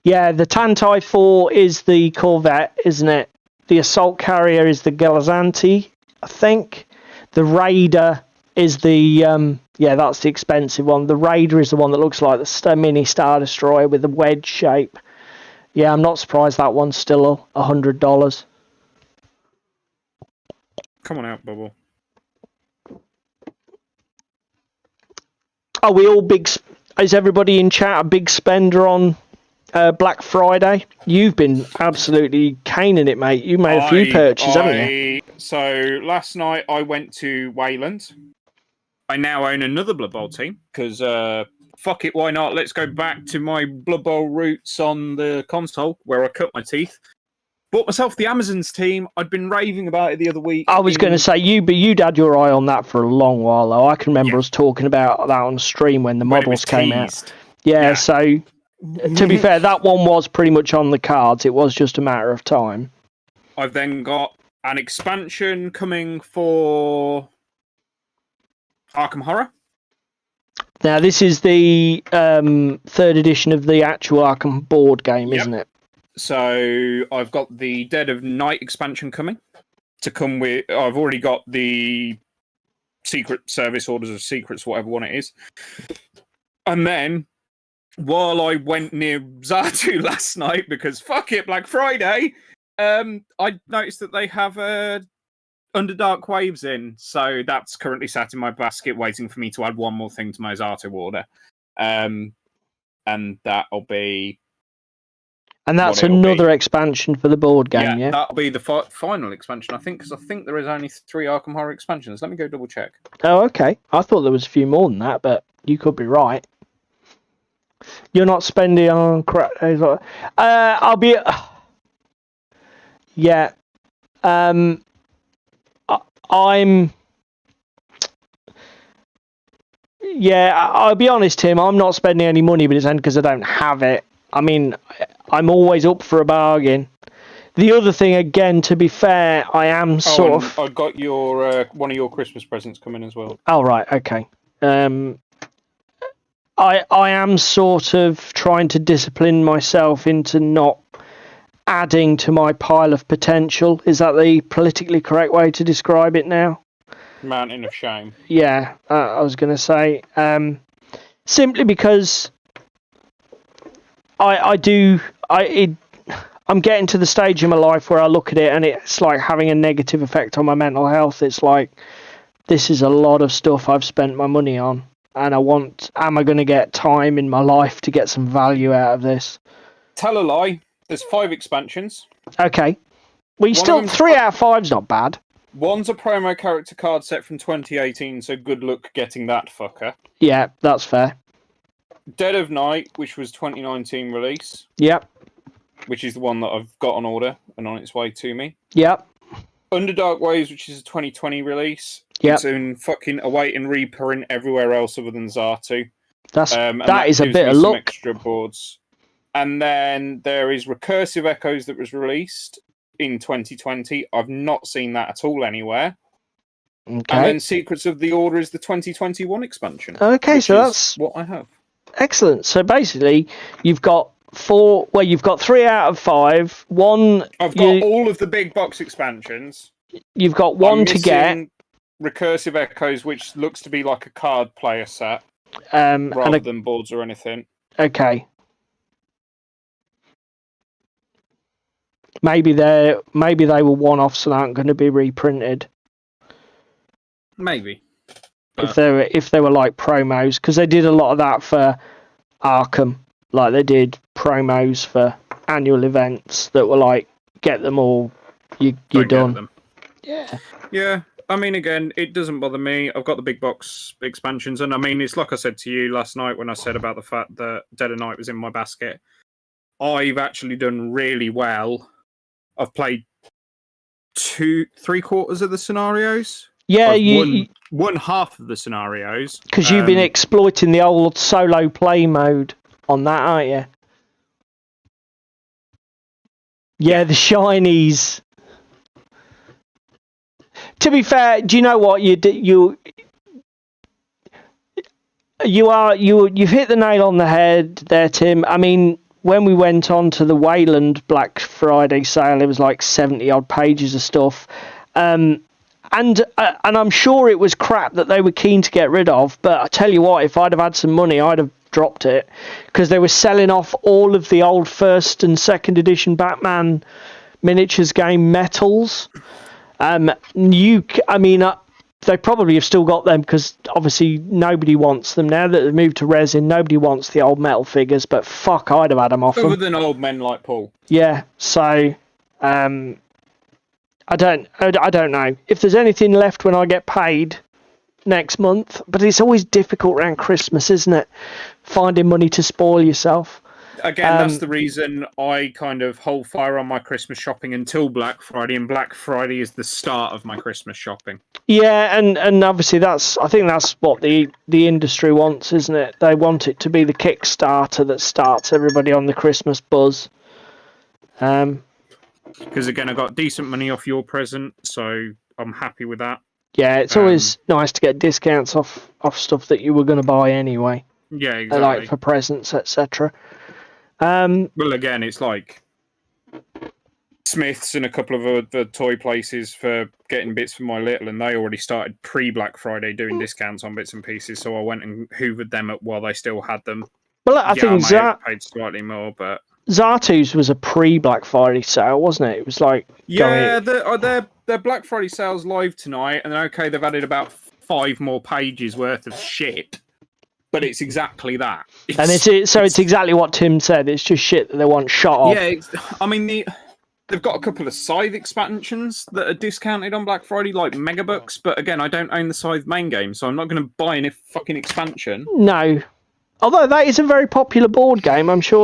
Yeah, the Tantai 4 is the Corvette, isn't it? The Assault Carrier is the Galazanti, I think. The Raider is the... that's the expensive one. The Raider is the one that looks like the mini Star Destroyer with the wedge shape. Yeah, I'm not surprised that one's still $100. Come on out, Bubble. Are we all big... Is everybody in chat a big spender on Black Friday? You've been absolutely caning it, mate. You made a few purchases, haven't you? So last night I went to Wayland. I now own another Blood Bowl team, because fuck it, why not? Let's go back to my Blood Bowl roots on the console, where I cut my teeth. Bought myself the Amazons team. I'd been raving about it the other week. I was going to say, you'd had your eye on that for a long while, though. I can remember us talking about that on stream when the models came out. Yeah, so to be fair, that one was pretty much on the cards. It was just a matter of time. I've then got an expansion coming for Arkham Horror. Now, this is the third edition of the actual Arkham board game, isn't it? So I've got the Dead of Night expansion coming to come with. I've already got the Secret Service Orders of Secrets, whatever one it is. And then, while I went near Zatu last night, because fuck it, Black Friday, I noticed that they have Underdark Waves in. So that's currently sat in my basket, waiting for me to add one more thing to my Zatu order. And that'll be... And that's another expansion for the board game, yeah? That'll be the final expansion, I think, because I think there is only 3 Arkham Horror expansions. Let me go double check. Oh, okay. I thought there was a few more than that, but you could be right. You're not spending on crap. I'll be... Yeah. I'm... Yeah, I'll be honest, Tim, I'm not spending any money, but it's only because I don't have it. I mean, I'm always up for a bargain. The other thing, again, to be fair, I am I got your one of your Christmas presents coming as well. Oh, right, okay. I am sort of trying to discipline myself into not adding to my pile of potential. Is that the politically correct way to describe it now? Mountain of shame. Yeah, I was going to say. Simply because... I'm getting to the stage in my life where I look at it and it's like having a negative effect on my mental health. It's like, this is a lot of stuff I've spent my money on, and am I going to get time in my life to get some value out of this? Tell a lie. There's 5 expansions. Okay. Well, 3 out of 5's not bad. One's a promo character card set from 2018, so good luck getting that fucker. Yeah, that's fair. Dead of Night, which was 2019 release. Yep. Which is the one that I've got on order and on its way to me. Yep. Underdark Waves, which is a 2020 release. Yep. It's in fucking awaiting reprint everywhere else other than Zatu. That is a bit of luck. Extra boards. And then there is Recursive Echoes that was released in 2020. I've not seen that at all anywhere. Okay. And then Secrets of the Order is the 2021 expansion. Okay, so that's what I have. Excellent. So basically, you've got 4. Well, you've got 3 out of 5. One. I've got all of the big box expansions. You've got one to get. Recursive Echoes, which looks to be like a card player set, rather than boards or anything. Okay. Maybe they were one-offs and aren't going to be reprinted. Maybe. If they were like promos, because they did a lot of that for Arkham, like they did promos for annual events that were like, get them all, you're done. Yeah. I mean, again, it doesn't bother me. I've got the big box expansions, and I mean, it's like I said to you last night when I said about the fact that Dead of Night was in my basket. I've actually done really well. I've played 3/4 of the scenarios. Yeah, one half of the scenarios. Because you've been exploiting the old solo play mode on that, aren't you? Yeah, the shinies. To be fair, do you know what you've hit the nail on the head there, Tim. I mean, when we went on to the Wayland Black Friday sale, it was like 70 odd pages of stuff. And I'm sure it was crap that they were keen to get rid of, but I tell you what, if I'd have had some money, I'd have dropped it, because they were selling off all of the old 1st and 2nd edition Batman miniatures game metals. They probably have still got them, because obviously nobody wants them now that they've moved to resin. Nobody wants the old metal figures, but fuck, I'd have had them off them. Other than old men like Paul. Yeah, so I don't know if there's anything left when I get paid next month, but it's always difficult around Christmas, isn't it? Finding money to spoil yourself. Again, that's the reason I kind of hold fire on my Christmas shopping until Black Friday, and Black Friday is the start of my Christmas shopping. Yeah, and obviously I think that's what the industry wants, isn't it? They want it to be the Kickstarter that starts everybody on the Christmas buzz. Because again, I got decent money off your present, so I'm happy with that. Yeah, it's always nice to get discounts off stuff that you were going to buy anyway. Yeah, exactly. Like for presents, etc. Well, again, it's like Smiths and a couple of other toy places for getting bits for my little, and they already started pre-Black Friday doing discounts on bits and pieces, so I went and hoovered them up while they still had them. Well, I think paid slightly more, but Zartu's was a pre-Black Friday sale, wasn't it? It was like... Yeah, their Black Friday sale's live tonight, and okay, they've added about 5 more pages worth of shit, but it's exactly that. It's exactly what Tim said. It's just shit that they want shot off. Yeah, I mean, they've got a couple of Scythe expansions that are discounted on Black Friday, like Megabucks, but again, I don't own the Scythe main game, so I'm not going to buy any fucking expansion. No. Although that is a very popular board game, I'm sure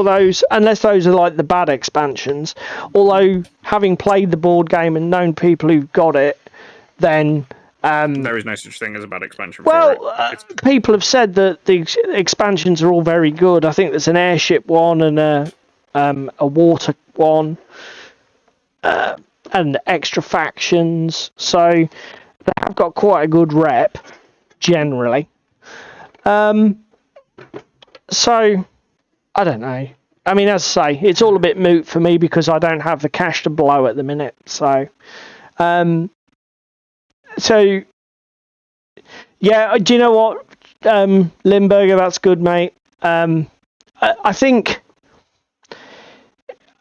unless those are like the bad expansions, although having played the board game and known people who've got it, then... there is no such thing as a bad expansion for it. People have said that the expansions are all very good. I think there's an airship one and a water one, and extra factions, so they have got quite a good rep, generally. So, I don't know. I mean, as I say, it's all a bit moot for me because I don't have the cash to blow at the minute. So, yeah, do you know what, Limburger, that's good, mate. I think,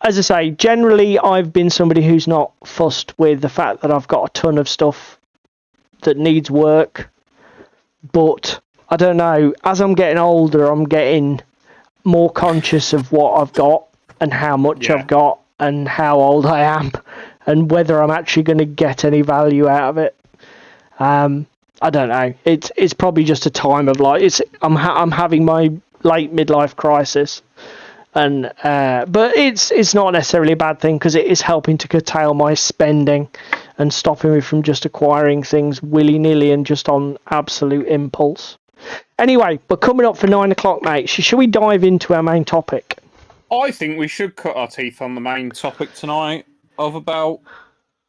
as I say, generally I've been somebody who's not fussed with the fact that I've got a ton of stuff that needs work, but... I don't know, as I'm getting older, I'm getting more conscious of what I've got and how much I've got and how old I am and whether I'm actually going to get any value out of it. I don't know. It's probably just a time of life. I'm having my late midlife crisis, and but it's not necessarily a bad thing because it is helping to curtail my spending and stopping me from just acquiring things willy-nilly and just on absolute impulse. Anyway, we're coming up for 9 o'clock, mate. Shall we dive into our main topic? I think we should cut our teeth on the main topic tonight of about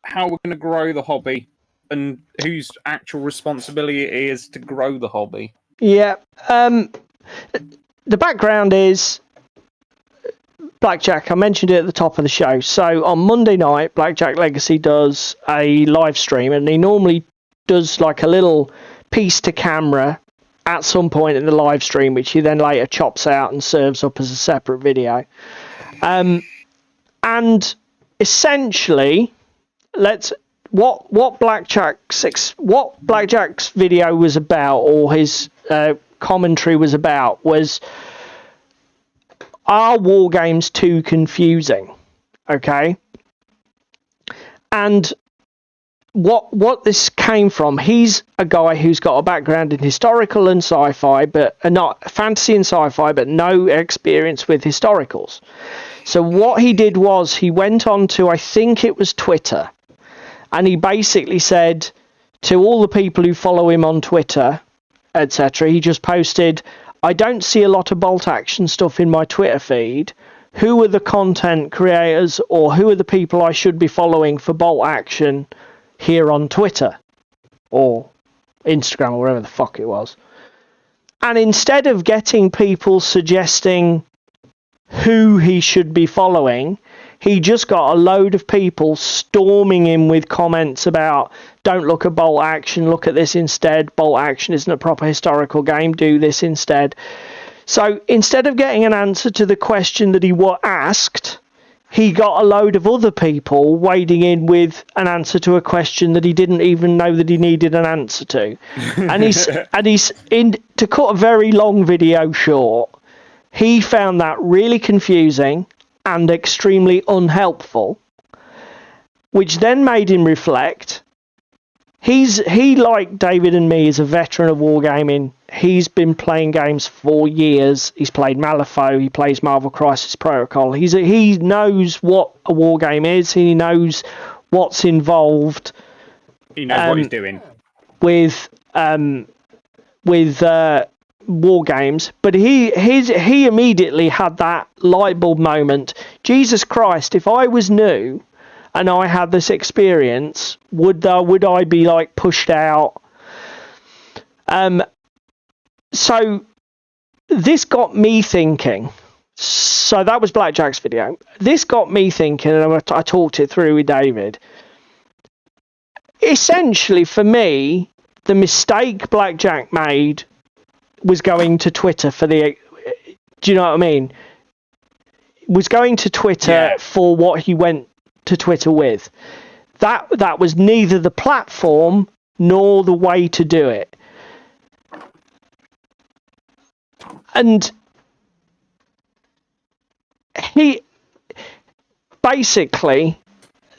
how we're going to grow the hobby and whose actual responsibility it is to grow the hobby. Yeah. The background is Blackjack. I mentioned it at the top of the show. So on Monday night, Blackjack Legacy does a live stream, and he normally does like a little piece to camera at some point in the live stream, which he then later chops out and serves up as a separate video. And essentially, what Blackjack's video was about, or his commentary was about, was, are war games too confusing? Okay. And what this came from, he's a guy who's got a background in historical and sci-fi, but not fantasy and sci-fi, but no experience with historicals. So what he did was he went on to, I think it was Twitter, and he basically said to all the people who follow him on Twitter, etc., he just posted, I don't see a lot of bolt action stuff in my Twitter feed. Who are the content creators, or who are the people I should be following for bolt action here on Twitter or Instagram or wherever the fuck it was? And instead of getting people suggesting who he should be following, he just got a load of people storming him with comments about, don't look at bolt action, look at this instead, bolt action isn't a proper historical game, do this instead. So instead of getting an answer to the question that he was asked, he got a load of other people wading in with an answer to a question that he didn't even know that he needed an answer to. And he's to cut a very long video short, he found that really confusing and extremely unhelpful, which then made him reflect. He, like David and me, is a veteran of wargaming. He's been playing games for years. He's played Malifaux. He plays Marvel Crisis Protocol. He knows what a wargame is. He knows what's involved. He knows what he's doing with war games. But he immediately had that light bulb moment. Jesus Christ! If I was new and I had this experience, would I be like pushed out? So this got me thinking. So that was Blackjack's video. This got me thinking, and I talked it through with David. Essentially, for me, the mistake Blackjack made was going to Twitter for the... Do you know what I mean? Was going to Twitter for what he went to Twitter with. That was neither the platform nor the way to do it. And he basically,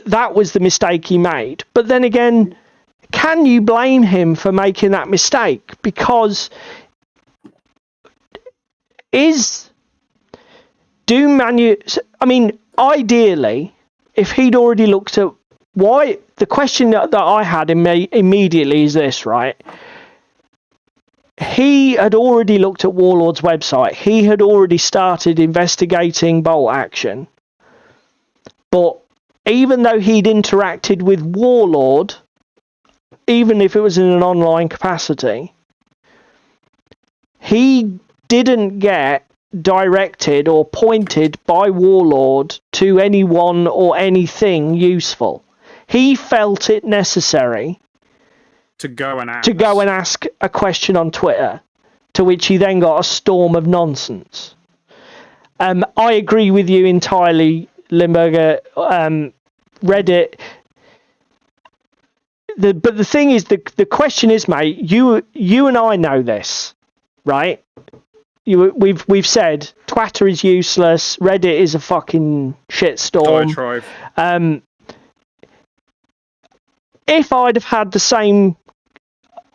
that was the mistake he made. But then again, can you blame him for making that mistake? Because ideally, if he'd already looked at why, the question that I had immediately is this, right? He had already looked at Warlord's website. He had already started investigating bolt action. But even though he'd interacted with Warlord, even if it was in an online capacity, he didn't get directed or pointed by Warlord to anyone or anything useful. He felt it necessary to go and ask a question on Twitter, to which he then got a storm of nonsense. I agree with you entirely, Limburger. Reddit. But the thing is, the question is, mate, you and I know this, right? We've said Twitter is useless. Reddit is a fucking shitstorm. If I'd have had the same,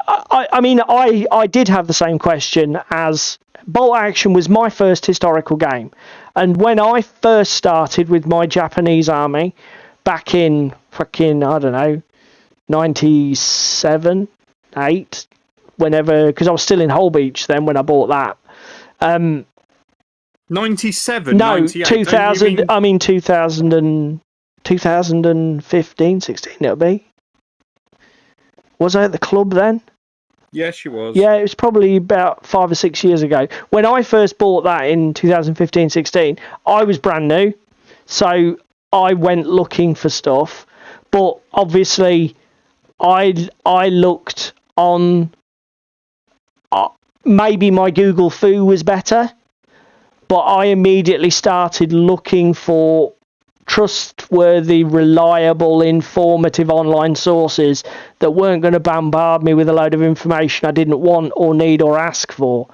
I did have the same question, as bolt action was my first historical game, and when I first started with my Japanese army back in fucking, I don't know, 97, 8, whenever, because I was still in Holbeach then when I bought that. 97, No, 98. 2000. I mean 2000 and 2015, 16. It'll be. Was I at the club then? Yes, she was. Yeah, it was probably about 5 or 6 years ago. When I first bought that in 2015-16, I was brand new. So I went looking for stuff. But obviously, I looked on... maybe my Google Foo was better. But I immediately started looking for trustworthy, reliable, informative online sources that weren't going to bombard me with a load of information I didn't want or need or ask for,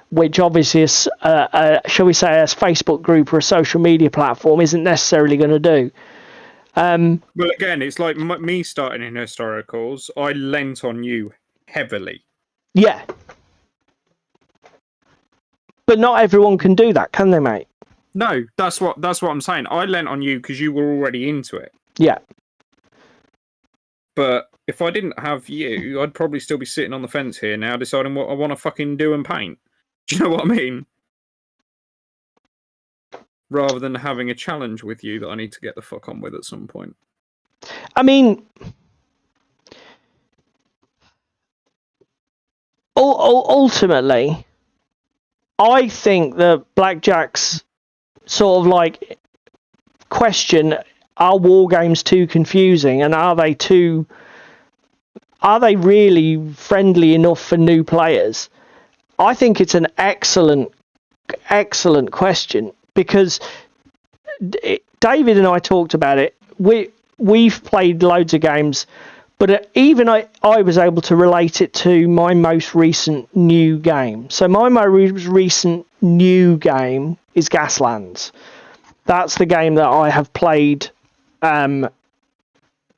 which obviously is, shall we say, a Facebook group or a social media platform isn't necessarily going to do. Well, again, it's like me starting in historicals. I lent on you heavily. Yeah. But not everyone can do that, can they, mate? No, that's what I'm saying. I lent on you because you were already into it. Yeah. But if I didn't have you, I'd probably still be sitting on the fence here now, deciding what I want to fucking do and paint. Do you know what I mean? Rather than having a challenge with you that I need to get the fuck on with at some point. I mean, ultimately, I think that Blackjack's sort of like question, are war games too confusing, and are they really friendly enough for new players? I think it's an excellent question, because David and I talked about it. We've played loads of games, but even I was able to relate it to my most recent new game. So my most recent new game is Gaslands. That's the game that I have played, that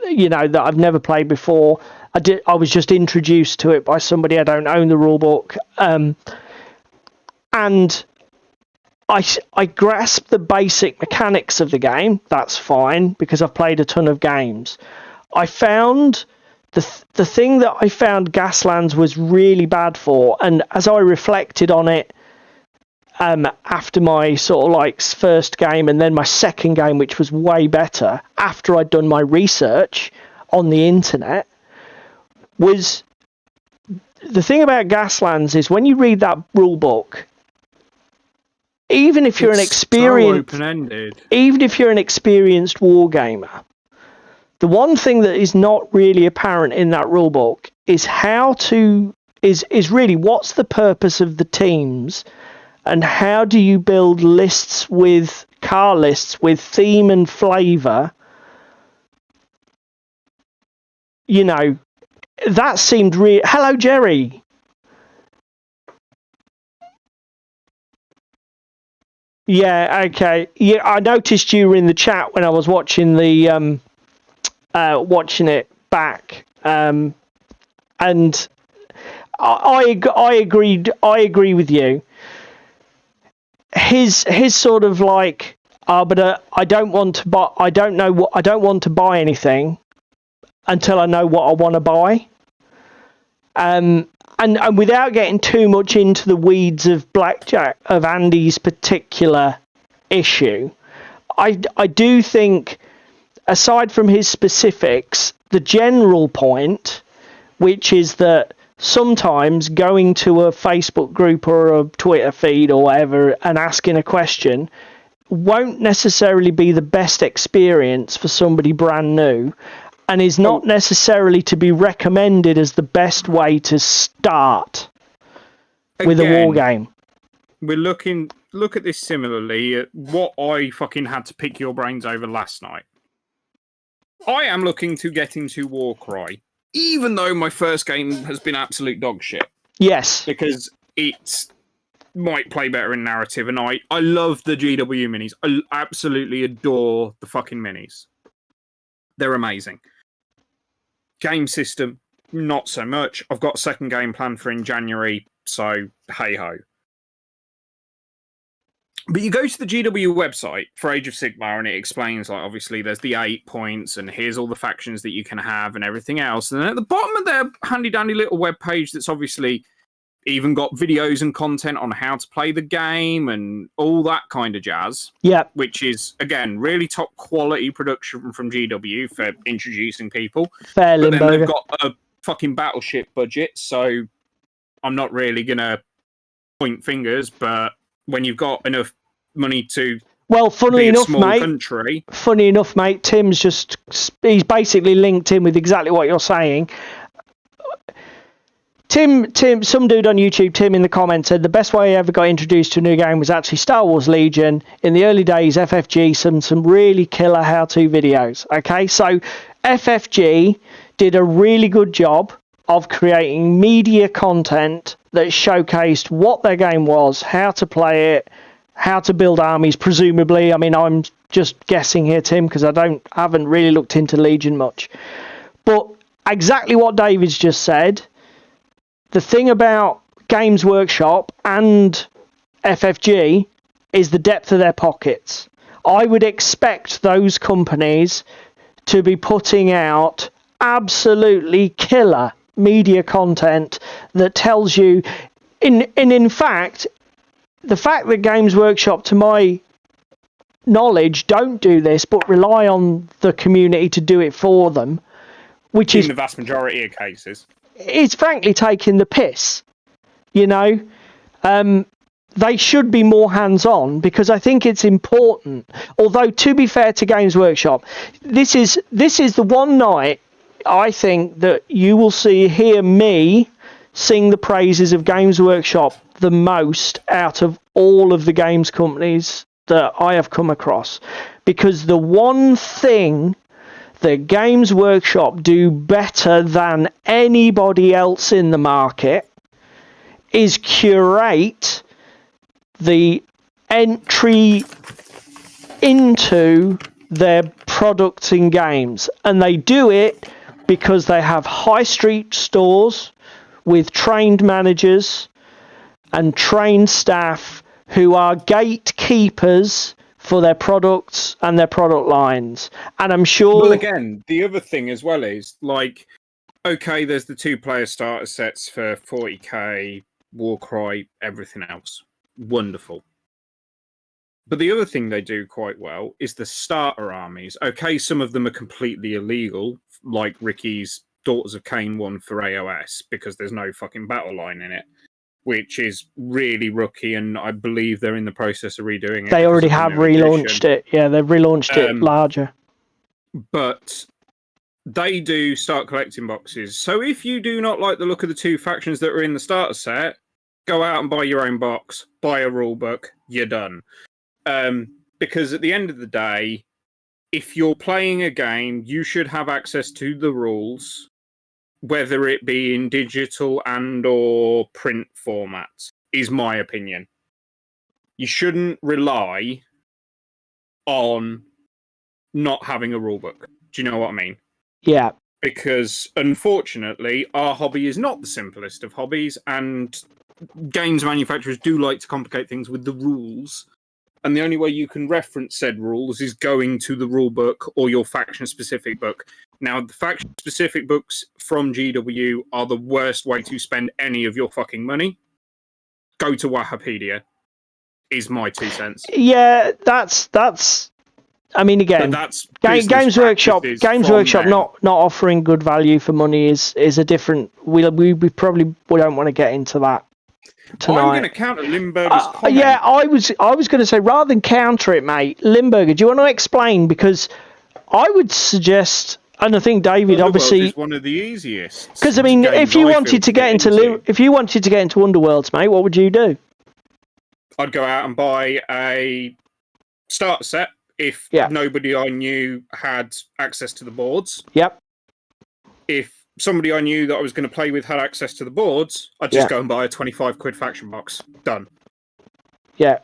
I've never played before. I was just introduced to it by somebody. I don't own the rulebook. And I grasp the basic mechanics of the game. That's fine, because I've played a ton of games. I found the thing that I found Gaslands was really bad for, and as I reflected on it, after my sort of like first game and then my second game, which was way better after I'd done my research on the internet, was the thing about Gaslands is when you read that rule book, even if you're an experienced wargamer, the one thing that is not really apparent in that rule book is is really what's the purpose of the teams. And how do you build car lists with theme and flavour? That seemed real. Hello, Jerry. Yeah, okay. Yeah, I noticed you were in the chat when I was watching watching it back. And I agreed. I agree with you. His sort of like, but I don't want to buy. I don't want to buy anything until I know what I want to buy. And without getting too much into the weeds of Blackjack, of Andy's particular issue, I do think, aside from his specifics, the general point, which is that sometimes going to a Facebook group or a Twitter feed or whatever and asking a question won't necessarily be the best experience for somebody brand new, and is not necessarily to be recommended as the best way to start with a war game. Look at this similarly at what I fucking had to pick your brains over last night. I am looking to get into Warcry, even though my first game has been absolute dog shit. Yes. Because it might play better in narrative, and I love the GW minis. I absolutely adore the fucking minis. They're amazing. Game system, not so much. I've got a second game planned for in January, so hey-ho. But you go to the GW website for Age of Sigmar, and it explains, like, obviously there's the 8 points, and here's all the factions that you can have and everything else. And then at the bottom of their handy-dandy little web page that's obviously even got videos and content on how to play the game and all that kind of jazz. Yeah. Which is, again, really top quality production from GW for introducing people. Fair But then they've Limburger. got a fucking Battleship budget, so I'm not really going to point fingers, but when you've got enough money to Well, funnily be a enough, small mate. country... Funny enough, mate, he's basically linked in with exactly what you're saying. Tim, some dude on YouTube, Tim in the comments said the best way I ever got introduced to a new game was actually Star Wars Legion. In the early days, FFG, some really killer how-to videos. Okay, so FFG did a really good job of creating media content that showcased what their game was, how to play it, how to build armies, presumably. I mean, I'm just guessing here, Tim, because I haven't really looked into Legion much. But exactly what David's just said. The thing about Games Workshop and FFG is the depth of their pockets. I would expect those companies to be putting out absolutely killer media content that tells you, in fact, the fact that Games Workshop, to my knowledge, don't do this, but rely on the community to do it for them, which is in the vast majority of cases. It's frankly taking the piss, you know. They should be more hands-on because I think it's important. Although, to be fair to Games Workshop, this is the one night I think that you will hear me sing the praises of Games Workshop the most out of all of the games companies that I have come across, because the one thing that Games Workshop do better than anybody else in the market is curate the entry into their products and games. And they do it because they have high street stores with trained managers and trained staff who are gatekeepers for their products and their product lines. And I'm sure... Well, again, the other thing as well is, like, okay, there's the 2-player starter sets for 40k, Warcry, everything else. Wonderful. But the other thing they do quite well is the starter armies. Okay, some of them are completely illegal, like Ricky's Daughters of Cain one for AOS, because there's no fucking battle line in it, which is really rookie, and I believe they're in the process of redoing it. They already have relaunched it. Yeah, they've relaunched it larger. But they do start collecting boxes. So if you do not like the look of the 2 factions that are in the starter set, go out and buy your own box, buy a rule book, you're done. Because at the end of the day, if you're playing a game, you should have access to the rules, whether it be in digital and or print formats, is my opinion. You shouldn't rely on not having a rulebook. Do you know what I mean? Yeah. Because, unfortunately, our hobby is not the simplest of hobbies, and games manufacturers do like to complicate things with the rules. And the only way you can reference said rules is going to the rule book or your faction-specific book. Now, the faction-specific books from GW are the worst way to spend any of your fucking money. Go to Wikipedia, is my 2 cents. Yeah, that's. I mean, again, Games Workshop not offering good value for money is a different. We probably don't want to get into that tonight. I'm going to counter Limburger's comment. Yeah, I was going to say, rather than counter it, mate, Limburger, do you want to explain? Because I would suggest, and I think David obviously is one of the easiest. Because I mean, if you wanted to get into Underworlds, mate, what would you do? I'd go out and buy a starter set if nobody I knew had access to the boards. Yep. If somebody I knew that I was going to play with had access to the boards, I'd just go and buy a 25 quid faction box. Done. Yeah.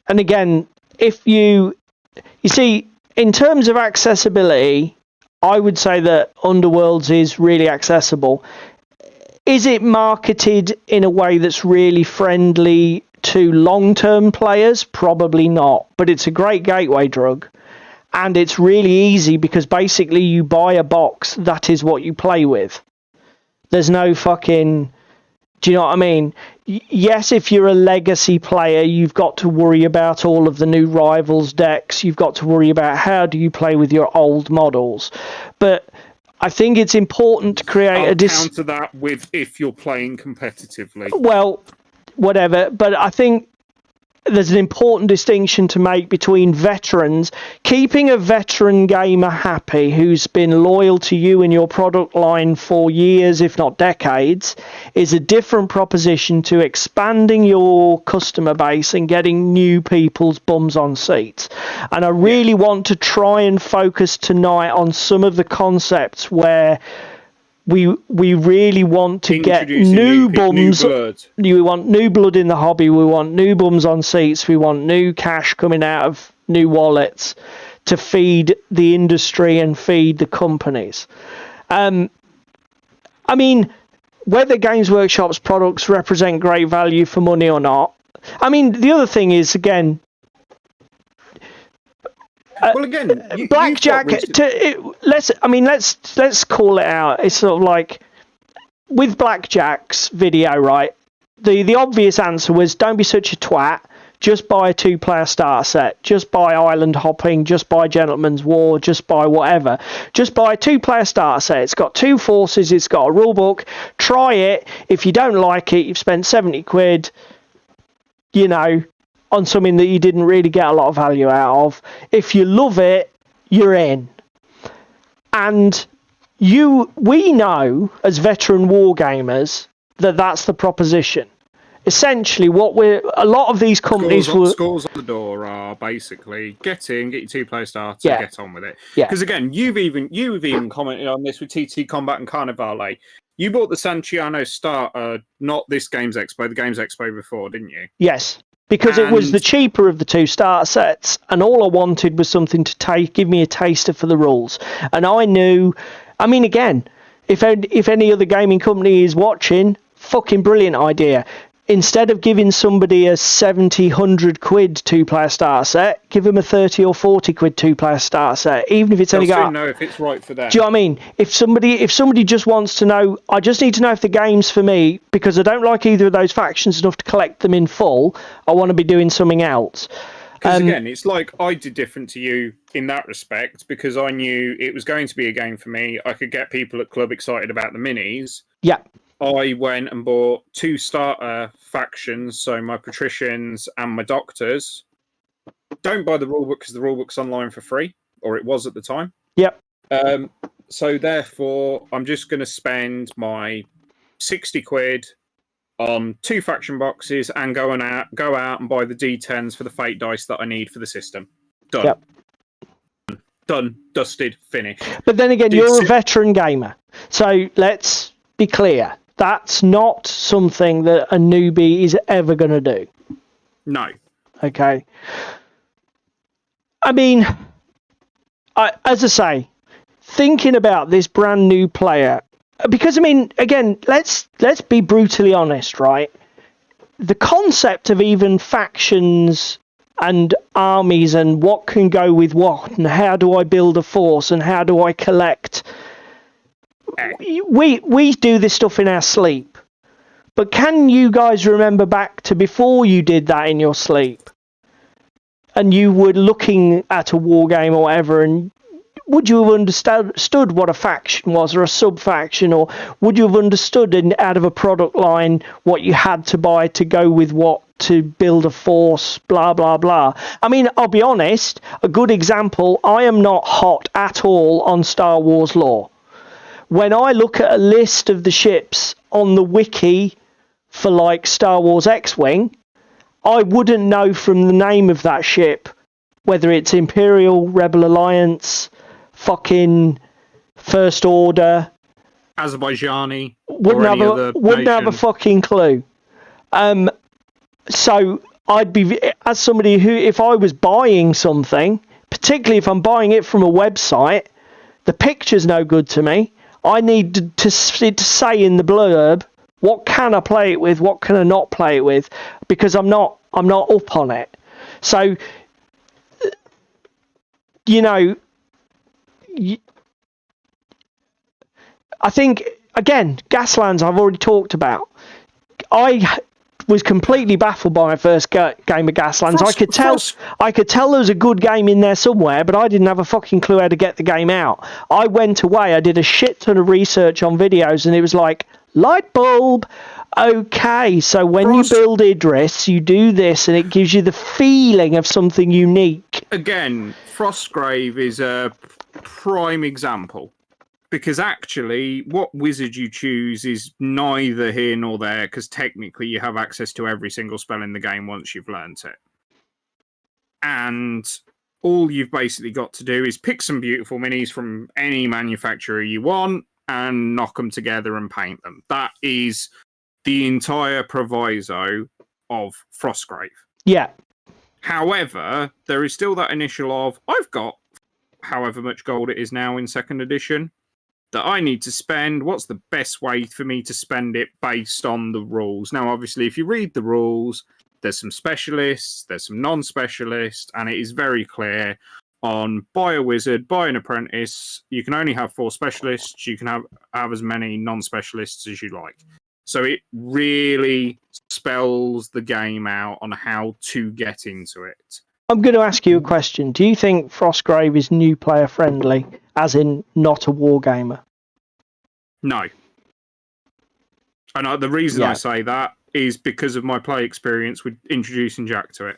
And again, if you see, in terms of accessibility, I would say that Underworlds is really accessible. Is it marketed in a way that's really friendly to long-term players? Probably not. But it's a great gateway drug. And it's really easy because basically you buy a box, that is what you play with. There's no fucking Do you know what I mean? Yes, if you're a legacy player, you've got to worry about all of the new Rivals decks. You've got to worry about how do you play with your old models. But I think it's important to create I'll counter that with if you're playing competitively. Well, whatever. But I think there's an important distinction to make between veterans. Keeping a veteran gamer happy who's been loyal to you and your product line for years, if not decades, is a different proposition to expanding your customer base and getting new people's bums on seats. And I really want to try and focus tonight on some of the concepts where we really want to get new bums. We want new blood in the hobby. We want new bums on seats. We want new cash coming out of new wallets to feed the industry and feed the companies. I mean, whether Games Workshop's products represent great value for money or not. I mean, the other thing is, again, well, again, blackjack. Let's call it out. It's sort of like with Blackjack's video, right? The obvious answer was don't be such a twat. Just buy a 2-player starter set. Just buy Island Hopping. Just buy Gentleman's War. Just buy whatever. Just buy a 2-player starter set. It's got 2 forces. It's got a rule book. Try it. If you don't like it, you've spent 70 quid. You know, on something that you didn't really get a lot of value out of. If you love it, you're in. And we know as veteran wargamers that that's the proposition. Essentially, a lot of these companies scores on the door are basically get in, get your 2-player starter, get on with it. Because again, you've even commented on this with TT Combat and Carnivale. You bought the Sanchiano starter, not this Games Expo, the Games Expo before, didn't you? Yes. Because it was the cheaper of the 2 starter sets, and all I wanted was something to give me a taster for the rules. And I knew, I mean, again, if any other gaming company is watching, fucking brilliant idea. Instead of giving somebody a 70, 100 quid 2-player starter set, give them a 30 or 40 quid 2-player starter set, even if it's only got... know if it's right for them. Do you know what I mean? If somebody just wants to know, I just need to know if the game's for me, because I don't like either of those factions enough to collect them in full. I want to be doing something else. Because again, it's like I did different to you in that respect, because I knew it was going to be a game for me. I could get people at club excited about the minis. Yeah. I went and bought 2 starter factions, so my patricians and my doctors. Don't buy the rulebook because the rulebook's online for free, or it was at the time. Yep. So therefore, I'm just going to spend my 60 quid on 2 faction boxes and go out and buy the D10s for the fate dice that I need for the system. Done. Yep. Done. Dusted. Finished. But then again, you're a veteran gamer, so let's be clear. That's not something that a newbie is ever going to do. No. Okay. I mean, as I say, thinking about this brand new player, because I mean, again, let's be brutally honest, right? The concept of even factions and armies and what can go with what and how do I build a force and how do I collect... We do this stuff in our sleep, but can you guys remember back to before you did that in your sleep and you were looking at a war game or whatever, and would you have understood what a faction was or a sub-faction, or would you have understood out of a product line what you had to buy to go with what to build a force, blah, blah, blah. I mean, I'll be honest, a good example, I am not hot at all on Star Wars lore. When I look at a list of the ships on the wiki for like Star Wars X-Wing, I wouldn't know from the name of that ship whether it's Imperial, Rebel Alliance, fucking First Order, Azerbaijani, wouldn't have a fucking clue. So I'd be, as somebody who, if I was buying something, particularly if I'm buying it from a website, the picture's no good to me. I need to say in the blurb, what can I play it with, what can I not play it with, because I'm not up on it. So, you know, I think, again, Gaslands I've already talked about. I was completely baffled by my first game of Gaslands. I could tell there was a good game in there somewhere, but I didn't have a fucking clue how to get the game out. I went away, I did a shit ton of research on videos, and it was like, light bulb. Okay, so when you build Idris, you do this, and it gives you the feeling of something unique. Again, Frostgrave is a prime example. Because actually, what wizard you choose is neither here nor there, because technically you have access to every single spell in the game once you've learnt it. And all you've basically got to do is pick some beautiful minis from any manufacturer you want and knock them together and paint them. That is the entire proviso of Frostgrave. Yeah. However, there is still that initial of, I've got however much gold it is now in 2nd edition, that I need to spend. What's the best way for me to spend it based on the rules? Now, obviously, if you read the rules, there's some specialists, there's some non-specialists, and it is very clear on buy a wizard, buy an apprentice. You can only have 4 specialists. You can have as many non-specialists as you like. So it really spells the game out on how to get into it. I'm going to ask you a question. Do you think Frostgrave is new player friendly, as in not a wargamer? No. And the reason I say that is because of my play experience with introducing Jack to it.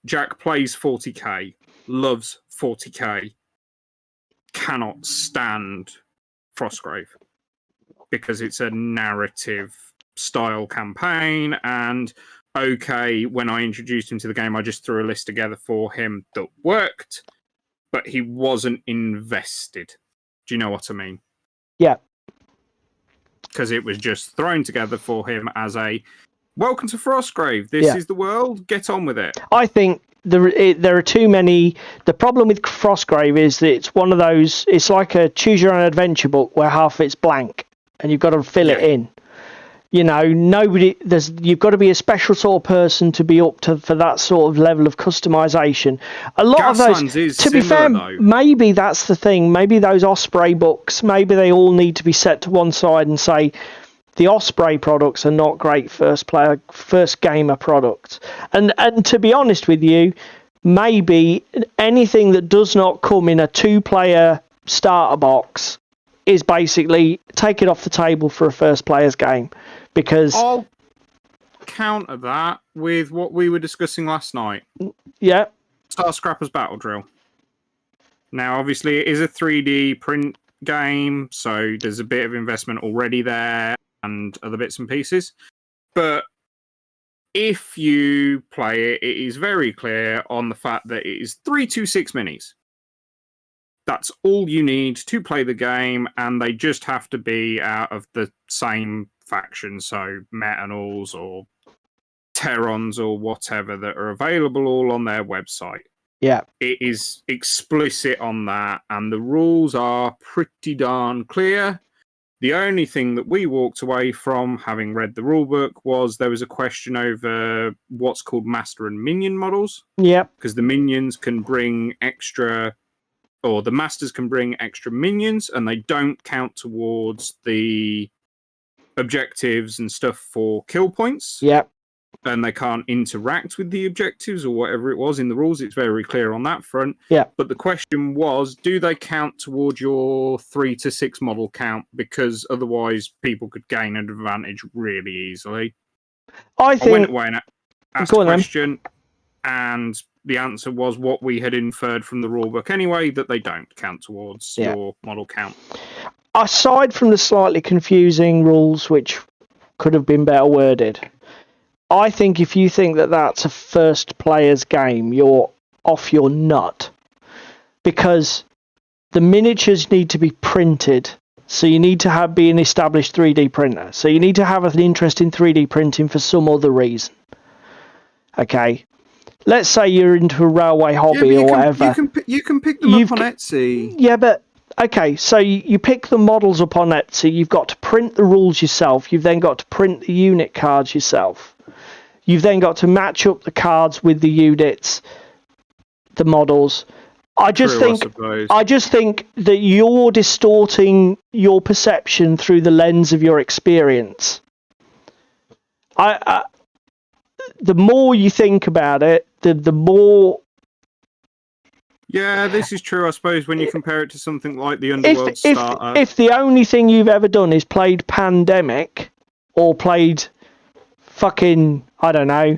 Jack plays 40k, loves 40k, cannot stand Frostgrave because it's a narrative style campaign. And okay, when I introduced him to the game, I just threw a list together for him that worked, but he wasn't invested. Do you know what I mean? Yeah. Because it was just thrown together for him as a, welcome to Frostgrave, this is the world, get on with it. I think there are too many. The problem with Frostgrave is that it's one of those, it's like a choose your own adventure book where half of it's blank and you've got to fill it in. You know, you've got to be a special sort of person to be up for that sort of level of customization. A lot of those, to be fair, maybe that's the thing. Maybe those Osprey books, maybe they all need to be set to one side and say the Osprey products are not great first gamer products. And to be honest with you, maybe anything that does not come in a 2-player starter box is basically take it off the table for a first player's game. Because I'll counter that with what we were discussing last night. Yeah. Star Scrappers Battle Drill. Now, obviously, it is a 3D print game, so there's a bit of investment already there and other bits and pieces. But if you play it, it is very clear on the fact that it is 326 minis. That's all you need to play the game, and they just have to be out of the same faction, so Metanals or Terrons or whatever that are available all on their website. Yeah. It is explicit on that, and the rules are pretty darn clear. The only thing that we walked away from, having read the rulebook, was there was a question over what's called master and minion models. Yeah. Because the minions can bring extra, or the masters can bring extra minions, and they don't count towards the objectives and stuff for kill points. Yeah. And they can't interact with the objectives or whatever it was in the rules. It's very clear on that front. Yeah. But the question was, do they count towards your 3 to 6 model count? Because otherwise people could gain an advantage really easily. I went away and asked a question, and the answer was what we had inferred from the rulebook anyway, that they don't count towards your model count. Aside from the slightly confusing rules, which could have been better worded, I think if you think that that's a first player's game, you're off your nut. Because the miniatures need to be printed, so you need to be an established 3D printer. So you need to have an interest in 3D printing for some other reason. Okay? Let's say you're into a railway hobby or whatever. You can pick them up on Etsy. Yeah, but okay, so you pick the models up on Etsy. You've got to print the rules yourself. You've then got to print the unit cards yourself. You've then got to match up the cards with the units, the models. I just think that you're distorting your perception through the lens of your experience. the more you think about it, the more. Yeah, this is true. I suppose when you compare it to something like the Underworld starter. If the only thing you've ever done is played Pandemic, or played fucking, I don't know,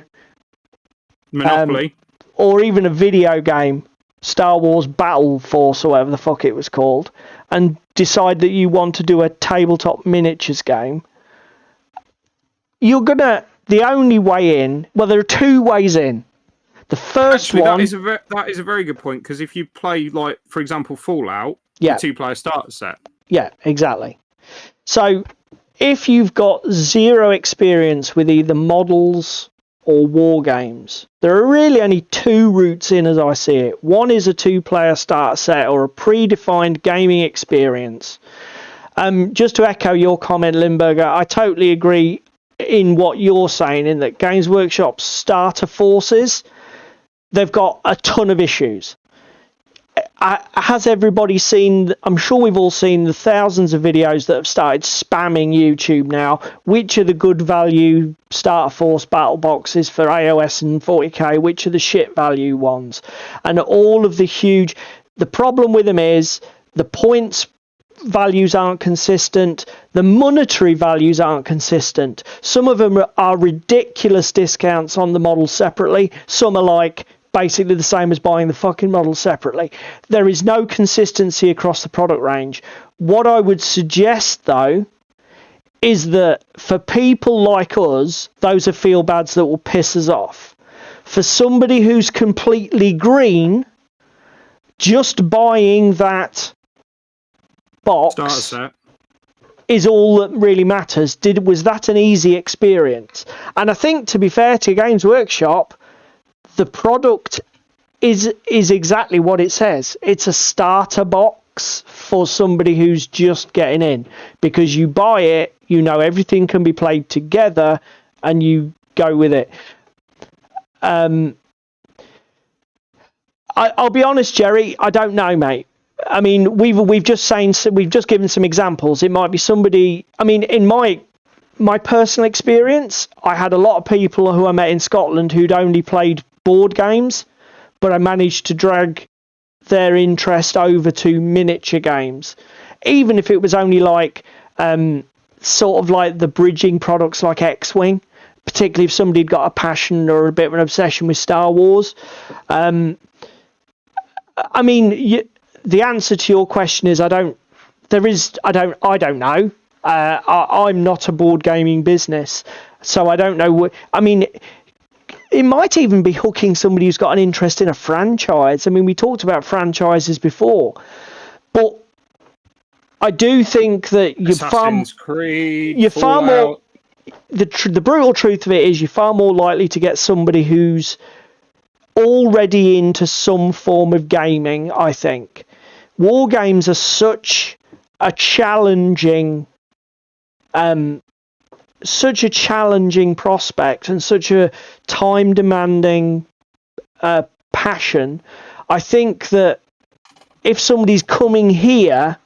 Monopoly, or even a video game, Star Wars Battle Force or whatever the fuck it was called, and decide that you want to do a tabletop miniatures game, you're gonna. The only way in. Well, there are two ways in. The first one. That is a very good point, because if you play, like, for example, Fallout, yeah, the 2-player starter set. Yeah, exactly. So if you've got zero experience with either models or war games, there are really only two routes in as I see it. One is a 2-player starter set or a predefined gaming experience. Just to echo your comment, Limburger, I totally agree in what you're saying, in that Games Workshop's starter forces, they've got a ton of issues. Has everybody seen, I'm sure we've all seen the thousands of videos that have started spamming YouTube now, which are the good value starter force battle boxes for AOS and 40k, which are the shit value ones. And all of the problem with them is the points values aren't consistent, the monetary values aren't consistent. Some of them are ridiculous discounts on the models separately, some are like basically the same as buying the fucking model separately. There is no consistency across the product range. What I would suggest, though, is that for people like us, those are feel bads that will piss us off. For somebody who's completely green, just buying that box is all that really matters. Was that an easy experience? And I think, to be fair to Games Workshop, the product is exactly what it says. It's a starter box for somebody who's just getting in, because you buy it, you know everything can be played together, and you go with it. I'll be honest, Jerry, I don't know, mate. I mean, we've just given some examples. It might be somebody. I mean, in my personal experience, I had a lot of people who I met in Scotland who'd only played board games, but I managed to drag their interest over to miniature games, even if it was only like sort of like the bridging products like X-Wing, particularly if somebody'd got a passion or a bit of an obsession with Star Wars. I mean, the answer to your question is I don't know. I'm not a board gaming business, so I don't know. I mean, it might even be hooking somebody who's got an interest in a franchise. I mean, we talked about franchises before, but I do think that you're far more. The brutal truth of it is, you're far more likely to get somebody who's already into some form of gaming. I think war games are such a challenging prospect and such a time demanding passion. I think that if somebody's coming here,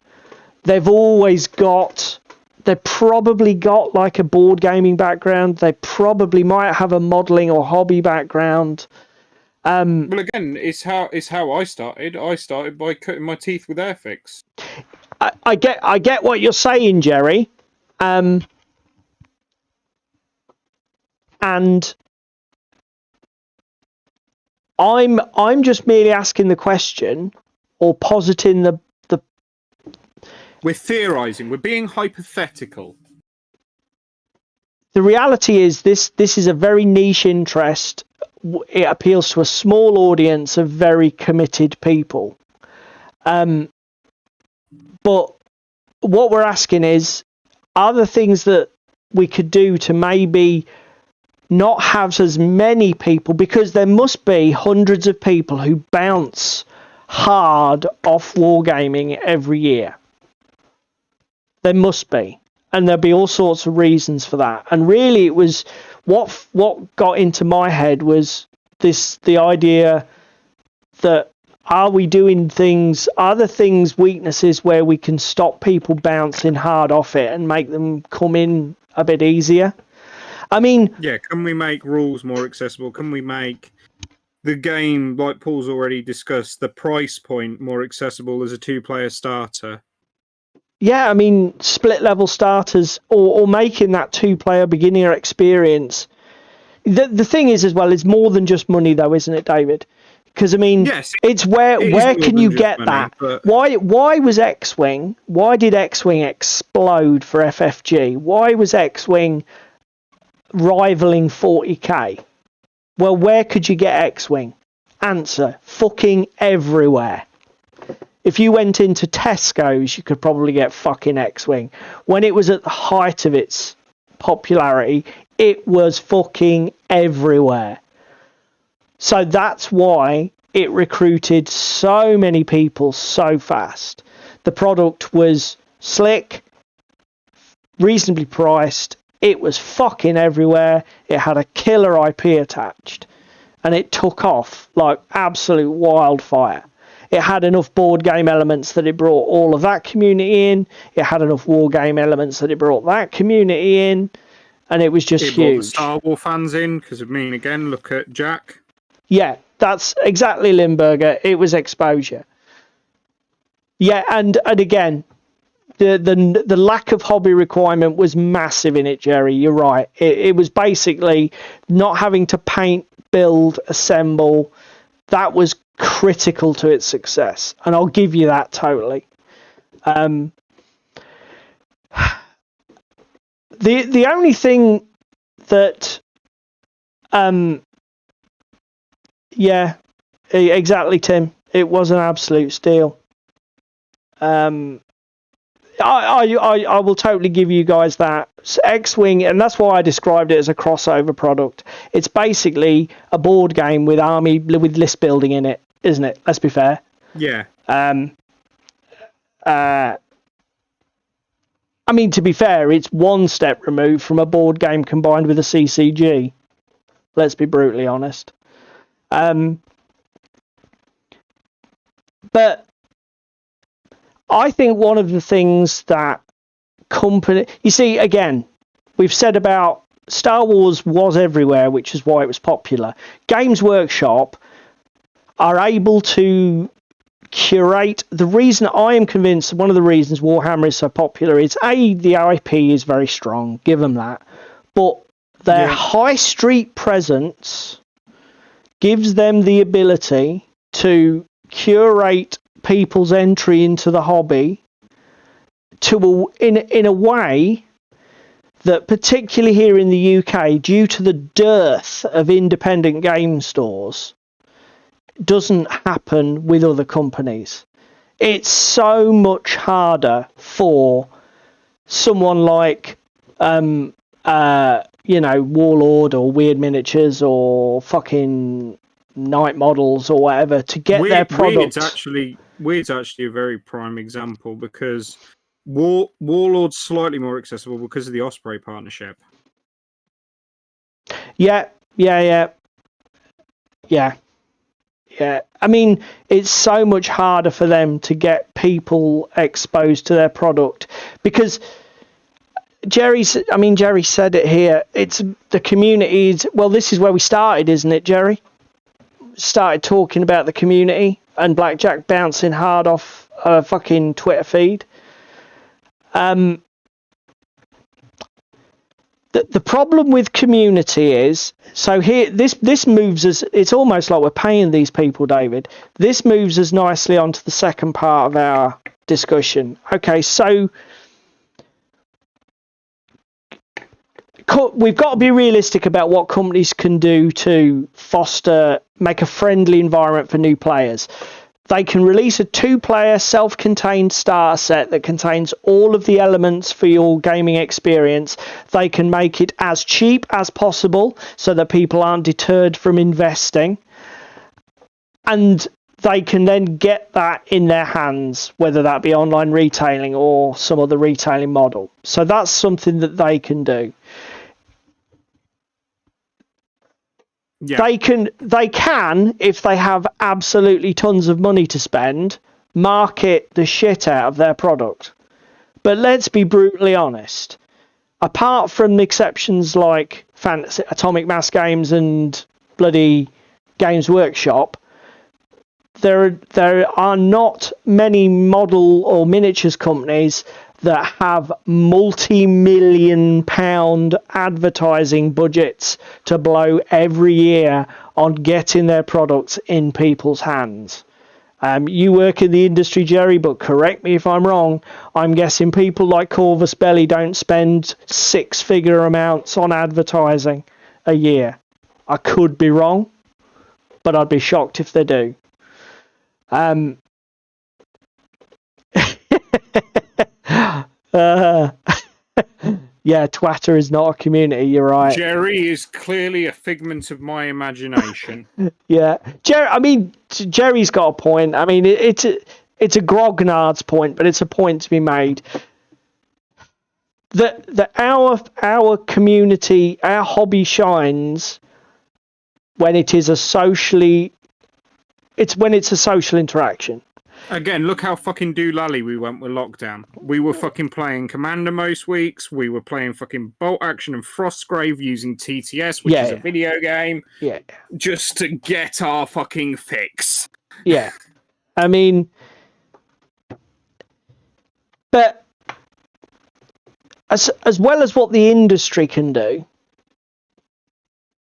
they've probably got like a board gaming background. They probably might have a modelling or hobby background. Well, again, it's how I started. I started by cutting my teeth with Airfix. I get what you're saying, Jerry. And I'm just merely asking the question, or positing the. We're theorising. We're being hypothetical. The reality is this is a very niche interest. It appeals to a small audience of very committed people. But what we're asking is, are there things that we could do to maybe not have as many people, because there must be hundreds of people who bounce hard off wargaming every year. There must be, and there'll be all sorts of reasons for that. And really, it was what got into my head was the idea that, are we doing things, are there things, weaknesses where we can stop people bouncing hard off it and make them come in a bit easier? I mean, Yeah, can we make rules more accessible? Can we make the game, like Paul's already discussed, the price point more accessible as a 2-player starter? yeah, I mean, split level starters or making that 2-player beginner experience. The thing is, as well, it's more than just money, though, isn't it, David? Because I mean, Yes, it's it is where more can than you just get money, that? but Why was X-wing? Why did X-wing explode for FFG? Why was X-wing rivaling 40k? Well, where could you get X-wing? Answer: fucking everywhere. If you went into Tesco's, you could probably get fucking X-wing. When it was at the height of its popularity, it was fucking everywhere. So that's why it recruited so many people so fast. The product was slick, reasonably priced. It was fucking everywhere. It had a killer IP attached. And it took off like absolute wildfire. It had enough board game elements that it brought all of that community in. It had enough war game elements that it brought that community in. And it was just it brought the huge. Star Wars fans in, because I mean, again, look at Jack. Yeah, that's exactly Limburger. It was exposure. Yeah, and again, the lack of hobby requirement was massive in it, Jerry. You're right. It was basically not having to paint, build, assemble. That was critical to its success, and I'll give you that totally. The only thing that yeah, exactly, Tim. It was an absolute steal. I will totally give you guys that. X-wing, and that's why I described it as a crossover product. It's basically a board game with list building in it, isn't it? Let's be fair. Yeah. I mean, to be fair, it's one step removed from a board game combined with a CCG. Let's be brutally honest. But I think one of the things that you see, again, we've said about Star Wars was everywhere, which is why it was popular. Games Workshop are able to curate. The reason I am convinced, one of the reasons Warhammer is so popular is the IP is very strong, give them that, but their high street presence gives them the ability to curate people's entry into the hobby in a way that, particularly here in the UK, due to the dearth of independent game stores, doesn't happen with other companies. It's so much harder for someone like Warlord or Weird Miniatures or fucking Night Models or whatever to get their product. Weird's actually a very prime example, because Warlord's slightly more accessible because of the Osprey partnership. Yeah. I mean, it's so much harder for them to get people exposed to their product because Jerry said it here. It's the communities. Well, this is where we started, isn't it, Jerry? Started talking about the community and Blackjack bouncing hard off a fucking Twitter feed. The problem with community is, so here this moves us. It's almost like we're paying these people, David. This moves us nicely onto the second part of our discussion. Okay, so we've got to be realistic about what companies can do to make a friendly environment for new players. They can release a 2-player self-contained starter set that contains all of the elements for your gaming experience. They can make it as cheap as possible so that people aren't deterred from investing. And they can then get that in their hands, whether that be online retailing or some other retailing model. So that's something that they can do. Yeah. They can, if they have absolutely tons of money to spend, market the shit out of their product. But let's be brutally honest. apart from exceptions like Fantasy, Atomic Mass Games and bloody Games Workshop, there are not many model or miniatures companies that have multi-million pound advertising budgets to blow every year on getting their products in people's hands. You work in the industry, Jerry, but correct me if I'm wrong. I'm guessing people like Corvus Belli don't spend six-figure amounts on advertising a year. I could be wrong, but I'd be shocked if they do. Yeah, Twitter is not a community, you're right. Jerry is clearly a figment of my imagination. Yeah, Jerry's got a point. I mean, it's a grognard's point, but it's a point to be made. That our community, our hobby shines when it's a social interaction. Again, look how fucking doolally we went with lockdown. We were fucking playing Commander most weeks. We were playing fucking Bolt Action and Frostgrave using TTS, which is a video game. Yeah. Just to get our fucking fix. Yeah. I mean, but as well as what the industry can do,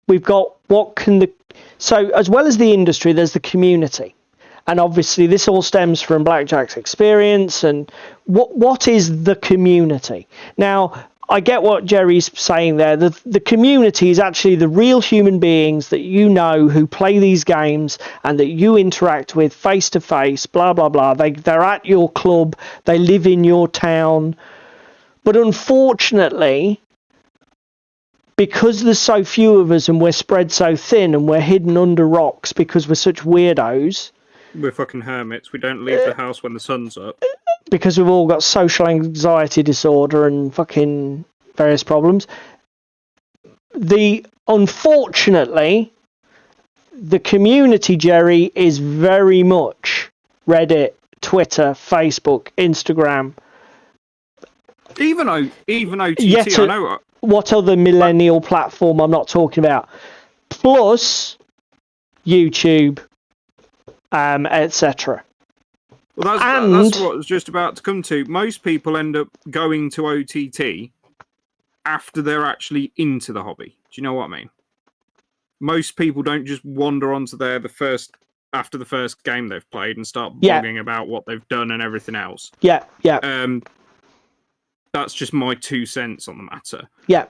we've got so as well as the industry, there's the community. And obviously this all stems from Blackjack's experience and what is the community? Now, I get what Jerry's saying there. The community is actually the real human beings that you know who play these games and that you interact with face to face, blah, blah, blah. They're at your club. They live in your town. But unfortunately, because there's so few of us and we're spread so thin and we're hidden under rocks because we're such weirdos, we're fucking hermits. We don't leave the house when the sun's up. Because we've all got social anxiety disorder and fucking various problems. Unfortunately, the community, Jerry, is very much Reddit, Twitter, Facebook, Instagram. Even OTT, I know. What other millennial platform I'm not talking about? Plus YouTube. Etc. Well, that's what I was just about to come to. Most people end up going to OTT after they're actually into the hobby. Do you know what I mean? Most people don't just wander onto there after the first game they've played and start blogging about what they've done and everything else. Yeah. That's just my 2 cents on the matter. Yeah.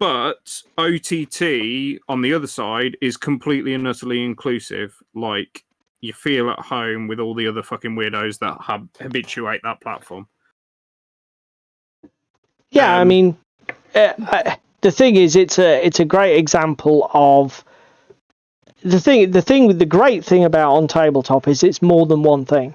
But OTT, on the other side, is completely and utterly inclusive. Like, you feel at home with all the other fucking weirdos that habituate that platform. Yeah, I mean, the thing is, it's a great example of... The great thing about OnTabletop is it's more than one thing.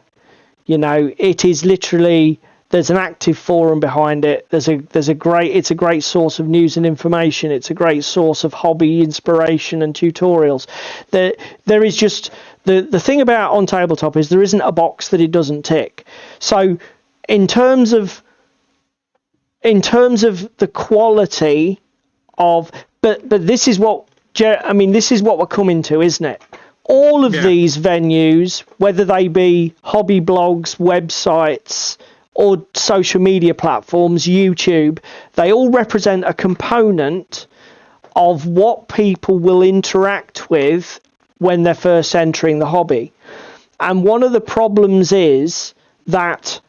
You know, it is literally... There's an active forum behind it. It's a great source of news and information. It's a great source of hobby inspiration and tutorials. There is just the thing about OnTabletop is there isn't a box that it doesn't tick. So in terms of the quality of, but this is what we're coming to, isn't it? All of these venues, whether they be hobby blogs, websites, or social media platforms, YouTube, they all represent a component of what people will interact with when they're first entering the hobby. And one of the problems is that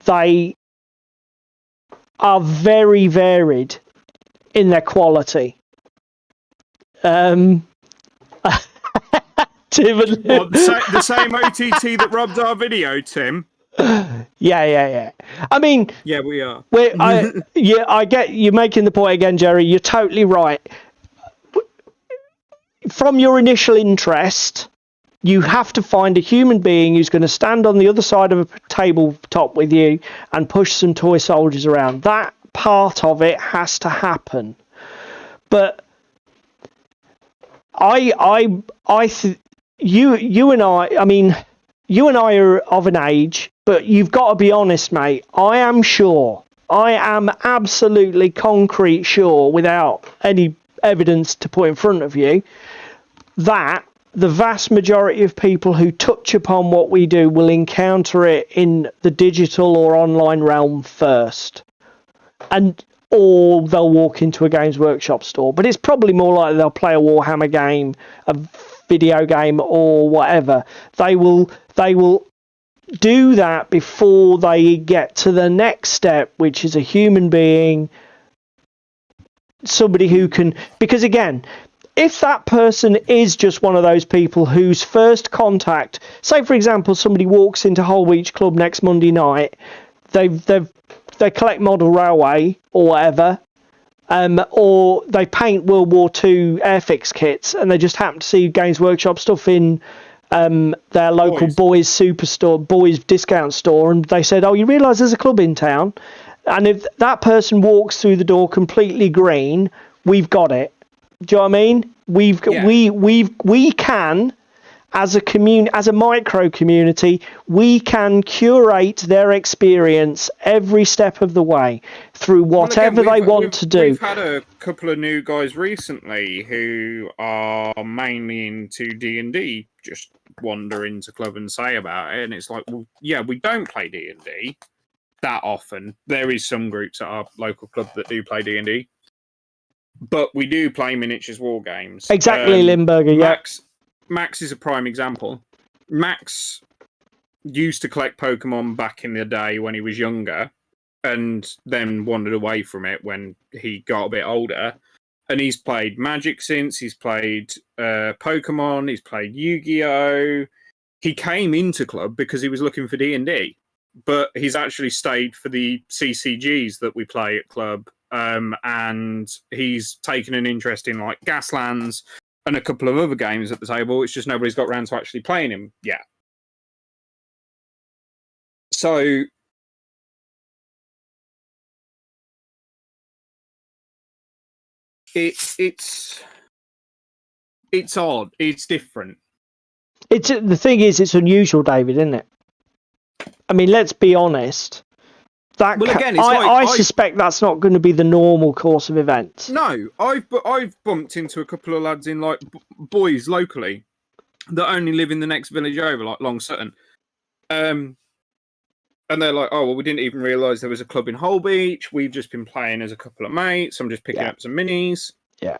they are very varied in their quality. The same OTT that robbed our video, Tim. Yeah. I mean, yeah, we are. I get you making the point again, Jerry. You're totally right. From your initial interest, you have to find a human being who's going to stand on the other side of a tabletop with you and push some toy soldiers around. That part of it has to happen. But you and I are of an age, but you've got to be honest, mate. I am sure I am absolutely concrete sure, without any evidence to put in front of you, that the vast majority of people who touch upon what we do will encounter it in the digital or online realm first. Or they'll walk into a Games Workshop store. But it's probably more likely they'll play a Warhammer game, a video game, or whatever. They will do that before they get to the next step, which is a human being, somebody who can... Because again, if that person is just one of those people whose first contact... Say, for example, somebody walks into Whole Beach Club next Monday night, they collect model railway or whatever, or they paint World War II airfix kits, and they just happen to see Games Workshop stuff in their local boys superstore, boys discount store, and they said, "Oh, you realise there's a club in town?" And if that person walks through the door completely green, we've got it. Do you know what I mean? We can, as a as a micro community, we can curate their experience every step of the way through whatever they want to do. We've had a couple of new guys recently who are mainly into D&D just wander into club and say about it, and it's like, well, yeah, we don't play D&D that often. There is some groups at our local club that do play D&D, but we do play miniatures war games. Exactly, Limburger. Max is a prime example. Max used to collect Pokemon back in the day when he was younger, and then wandered away from it when he got a bit older. And he's played Magic since. He's played Pokemon. He's played Yu-Gi-Oh! He came into club because he was looking for D&D, but he's actually stayed for the CCGs that we play at club. And he's taken an interest in like Gaslands and a couple of other games at the table. It's just nobody's got around to actually playing him yet. So it's odd. It's different. The thing is, it's unusual, David, isn't it? I mean, let's be honest. I suspect that's not going to be the normal course of events. No, I've bumped into a couple of lads in like boys locally that only live in the next village over, like Long Sutton, and they're like, "Oh, well, we didn't even realise there was a club in Whole Beach. We've just been playing as a couple of mates. I'm just picking up some minis." Yeah,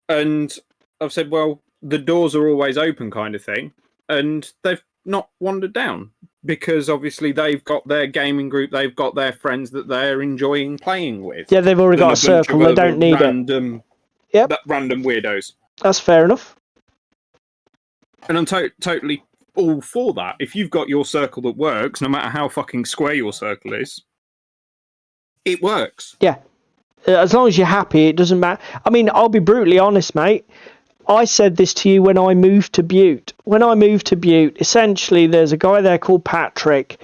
and I've said, "Well, the doors are always open," kind of thing, and they've not wandered down. Because obviously they've got their gaming group, they've got their friends that they're enjoying playing with. Yeah, they've already got a circle. They don't need random weirdos. That's fair enough. And I'm totally all for that. If you've got your circle that works, no matter how fucking square your circle is, it works. Yeah. As long as you're happy, it doesn't matter. I mean, I'll be brutally honest, mate. I said this to you when I moved to Butte. When I moved to Butte, essentially there's a guy there called Patrick,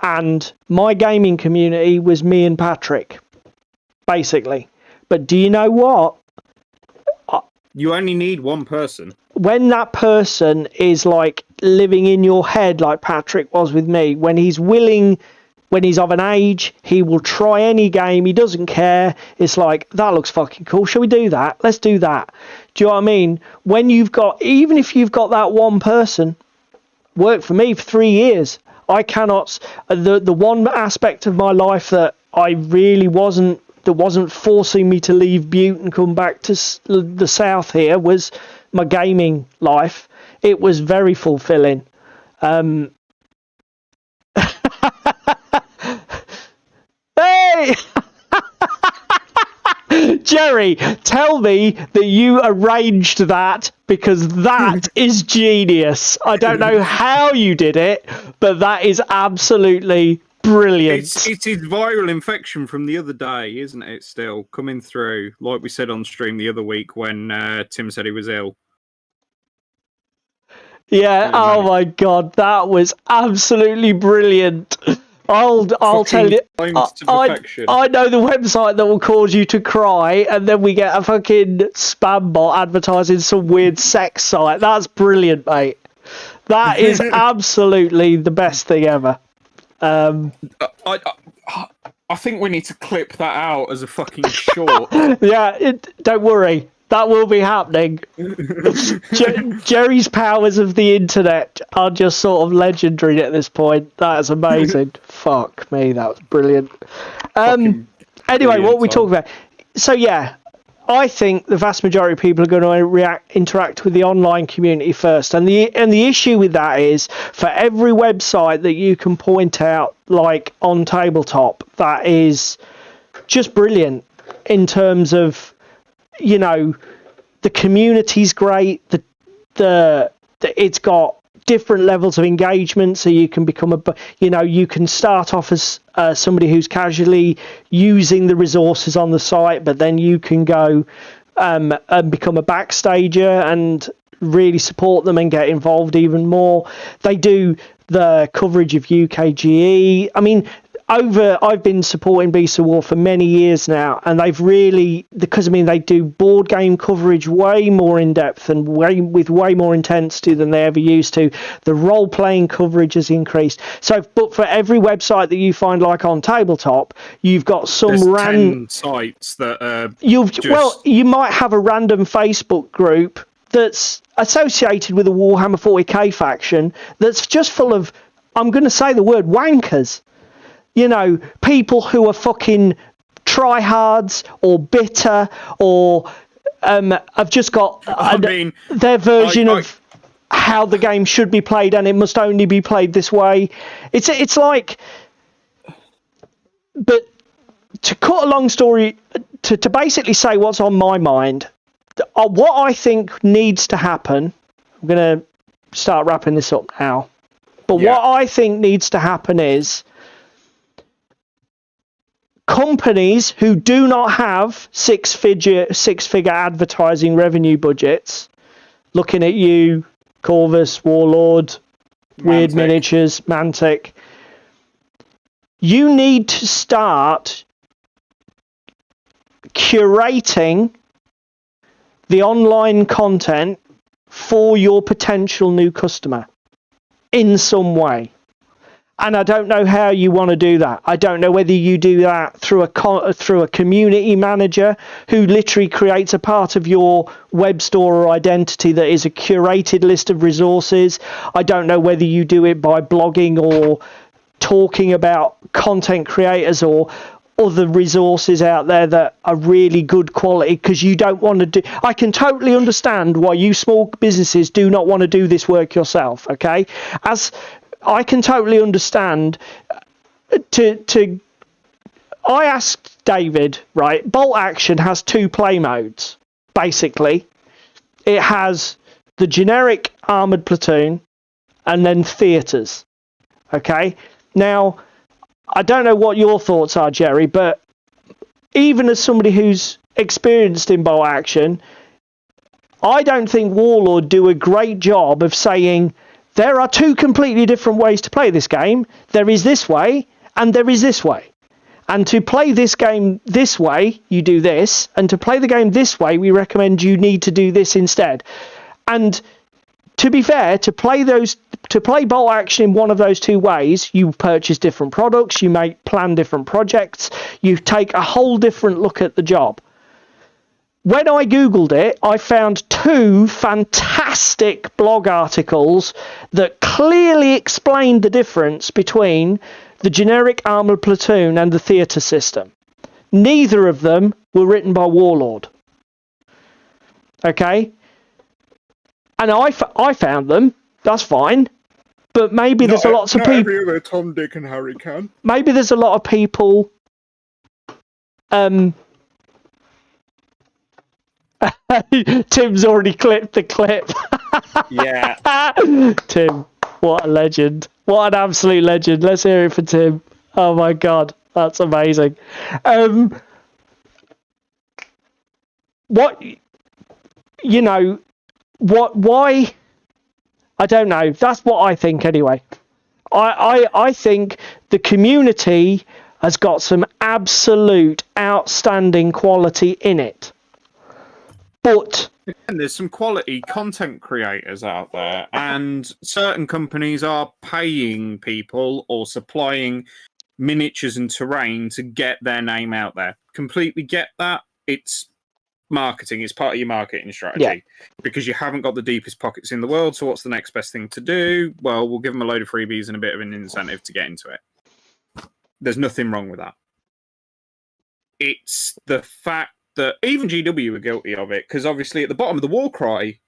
and my gaming community was me and Patrick, basically. But do you know what? You only need one person. When that person is like living in your head like Patrick was with me, when he's willing... When he's of an age, he will try any game. He doesn't care. It's like, that looks fucking cool. Shall we do that? Let's do that. Do you know what I mean? When you've got, even if you've got that one person, worked for me for 3 years. I cannot, the one aspect of my life that I really wasn't forcing me to leave Butte and come back to the south here was my gaming life. It was very fulfilling. Hey! Jerry, tell me that you arranged that, because that is genius. I don't know how you did it, but that is absolutely brilliant. It's his viral infection from the other day, isn't it? Still coming through, like we said on stream the other week when Tim said he was ill. Yeah, oh my god, that was absolutely brilliant. I'll tell you, I know the website that will cause you to cry, and then we get a fucking spam bot advertising some weird sex site. That's brilliant, mate. That is absolutely the best thing ever. I think we need to clip that out as a fucking short. Yeah, don't worry. That will be happening. Jerry's powers of the internet are just sort of legendary at this point. That's amazing. Fuck me, that was brilliant. Anyway, brilliant, what we talk about. So yeah, I think the vast majority of people are going to interact with the online community first, and the issue with that is for every website that you can point out, like on Tabletop, that is just brilliant in terms of, you know, the community's great. The it's got different levels of engagement, so you can become you can start off as somebody who's casually using the resources on the site, but then you can go and become a backstager and really support them and get involved even more. They do the coverage of UKGE. I mean, I've been supporting Beast of War for many years now, and they've really, because I mean they do board game coverage way more in depth and with way more intensity than they ever used to. The role playing coverage has increased. So, but for every website that you find, like on Tabletop, you've got some random sites that you might have a random Facebook group that's associated with a Warhammer 40k faction that's just full of, I'm going to say the word, wankers. You know, people who are fucking tryhards or bitter or have just got their version of how the game should be played, and it must only be played this way. It's like, but to cut a long story, to basically say what's on my mind, what I think needs to happen, I'm going to start wrapping this up now, but what I think needs to happen is companies who do not have six-figure advertising revenue budgets, looking at you, Corvus, Warlord, Weird Miniatures, Mantic, you need to start curating the online content for your potential new customer in some way. And I don't know how you want to do that. I don't know whether you do that through a community manager who literally creates a part of your web store or identity that is a curated list of resources. I don't know whether you do it by blogging or talking about content creators or other resources out there that are really good quality, because you don't want to do. I can totally understand why you small businesses do not want to do this work yourself. Okay, as I can totally understand. I asked David, right? Bolt Action has two play modes. Basically, it has the generic armored platoon and then theaters. Okay, now I don't know what your thoughts are, Jerry, but even as somebody who's experienced in Bolt Action, I don't think Warlord do a great job of saying there are two completely different ways to play this game. There is this way and there is this way. And to play this game this way, you do this. And to play the game this way, we recommend you need to do this instead. And to be fair, to play Bolt Action in one of those two ways, you purchase different products, you may plan different projects, you take a whole different look at the job. When I Googled it, I found two fantastic blog articles that clearly explained the difference between the generic armoured platoon and the theatre system. Neither of them were written by Warlord. Okay? And I found them. That's fine. But maybe there's a lot of people. Every other Tom, Dick, and Harry can. Maybe there's a lot of people. Tim's already clipped the clip. Yeah. Tim, what a legend. What an absolute legend. Let's hear it for Tim. Oh my God, that's amazing. Why? I don't know. That's what I think anyway. I think the community has got some absolute outstanding quality in it. But and there's some quality content creators out there, and certain companies are paying people or supplying miniatures and terrain to get their name out there. Completely get that. It's marketing. It's part of your marketing strategy because you haven't got the deepest pockets in the world. So what's the next best thing to do? Well, we'll give them a load of freebies and a bit of an incentive to get into it. There's nothing wrong with that. It's the fact that even GW were guilty of it, because obviously at the bottom of the Warcry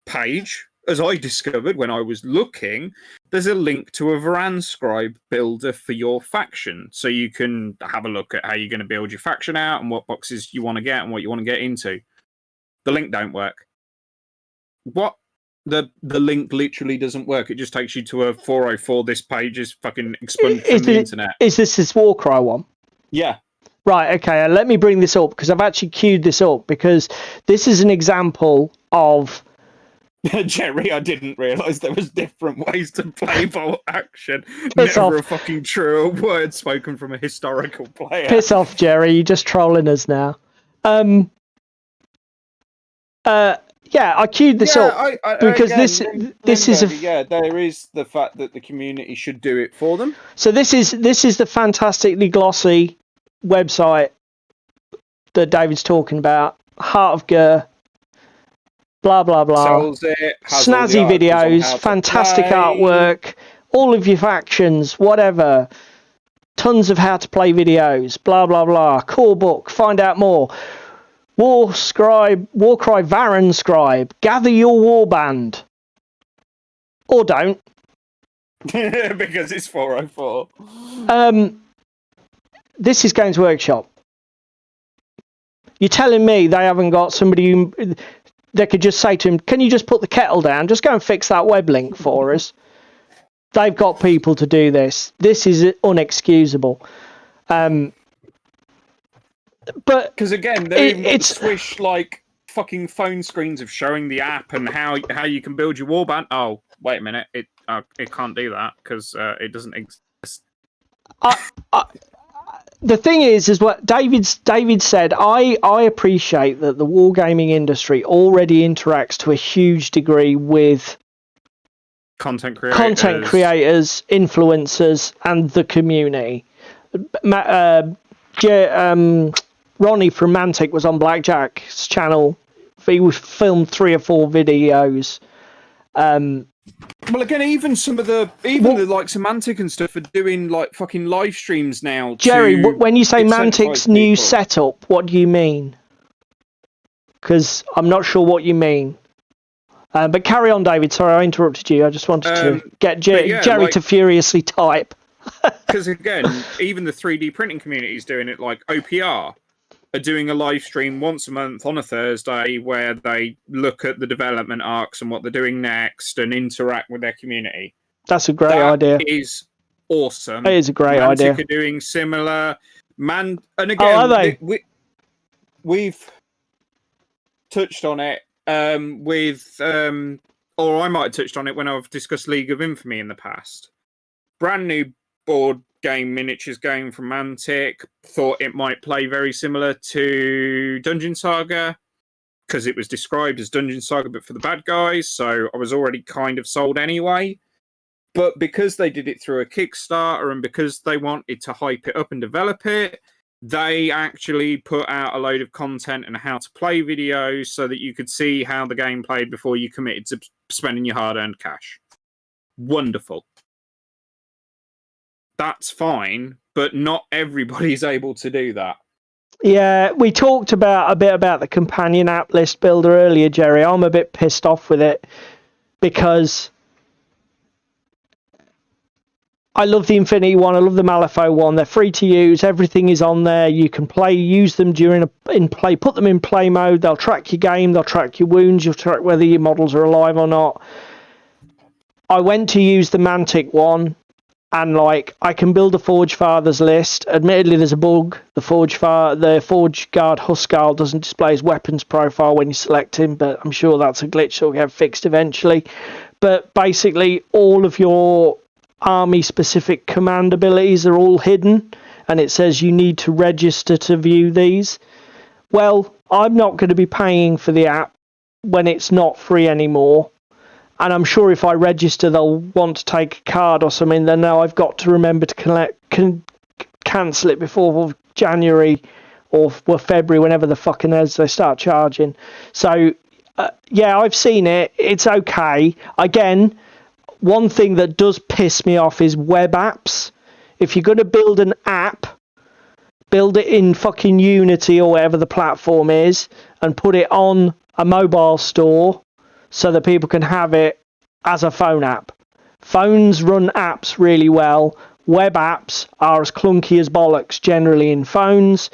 page, as I discovered when I was looking, there's a link to a Varanscribe builder for your faction. So you can have a look at how you're going to build your faction out and what boxes you want to get and what you want to get into. The link don't work. What? The link literally doesn't work. It just takes you to a 404. This page is fucking expunged from the internet. Is this Warcry one? Yeah. Right, okay. Let me bring this up because I've actually queued this up because this is an example of... Jerry, I didn't realise there was different ways to play bolt action. Piss Never off. a fucking true word spoken from a historical player. Piss off, Jerry. You're just trolling us now. Yeah, I queued this up because again, this is there is the fact that the community should do it for them. So this is the fantastically glossy website that David's talking about. Heart of Gur, blah blah blah. Sells it, has snazzy all the videos, fantastic artwork, all of your factions, whatever. Tons of how to play videos, blah blah blah. Core book, find out more. Warcry Varanscribe, gather your warband. Or don't. Because it's 404. This is Games Workshop. You're telling me they haven't got somebody who they could just say to him, can you just put the kettle down? Just go and fix that web link for us. They've got people to do this. This is unexcusable. But because again, they've even got the swish like fucking phone screens of showing the app and how you can build your warband. Oh, wait a minute, it can't do that because it doesn't exist. The thing is what David said. I appreciate that the wargaming industry already interacts to a huge degree with content creators, influencers, and the community. Ronnie from Mantic was on Blackjack's channel. He filmed 3 or 4 videos. Well, again, even some of the like Semantic and stuff are doing like fucking live streams now. Jerry, when you say Mantic's new setup, what do you mean? Because I'm not sure what you mean. But carry on, David. Sorry, I interrupted you. I just wanted to get Jerry to furiously type. Because again, even the 3D printing community is doing it. Like OPR are doing a live stream once a month on a Thursday where they look at the development arcs and what they're doing next and interact with their community. That's a great idea. That is awesome. It is a great idea. Mantic are doing similar. And again, we've touched on it or I might have touched on it when I've discussed League of Infamy in the past. Brand new board game miniatures going from Mantic. Thought it might play very similar to Dungeon Saga because it was described as Dungeon Saga but for the bad guys, so I was already kind of sold anyway. But because they did it through a Kickstarter and because they wanted to hype it up and develop it, they actually put out a load of content and how to play videos so that you could see how the game played before you committed to spending your hard-earned cash. Wonderful. That's fine, but not everybody's able to do that. Yeah, we talked a bit about the companion app list builder earlier, Jerry. I'm a bit pissed off with it because I love the Infinity one, I love the Malifaux one. They're free to use. Everything is on there. You can use them in play. Put them in play mode. They'll track your game. They'll track your wounds. You'll track whether your models are alive or not. I went to use the Mantic one. And I can build a Forge Father's list. Admittedly, there's a bug. The Forge Guard Huskarl doesn't display his weapons profile when you select him, but I'm sure that's a glitch that will get fixed eventually. But basically, all of your army-specific command abilities are all hidden, and it says you need to register to view these. Well, I'm not going to be paying for the app when it's not free anymore. And I'm sure if I register, they'll want to take a card or something. Then now I've got to remember to cancel it before January or February, whenever the fucking is they start charging. So, yeah, I've seen it. It's okay. Again, one thing that does piss me off is web apps. If you're going to build an app, build it in fucking Unity or whatever the platform is, and put it on a mobile store so that people can have it as a phone app. Phones run apps really well. Web apps are as clunky as bollocks generally in phones.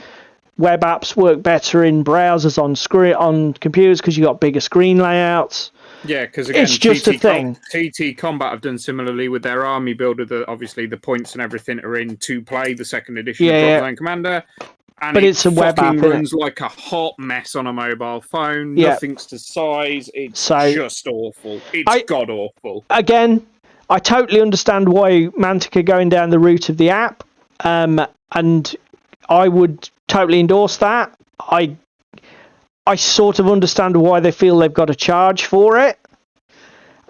Web apps work better in browsers on computers because you've got bigger screen layouts. Yeah, because again, it's just a thing. TT Combat have done similarly with their army builder. Obviously, the points and everything are in to play the second edition of Drop Zone Commander. And but it's a web app. It runs like a hot mess on a mobile phone. Yeah. Nothing's to size. It's just awful. It's god awful. Again, I totally understand why Mantic are going down the route of the app, and I would totally endorse that. I sort of understand why they feel they've got to charge for it.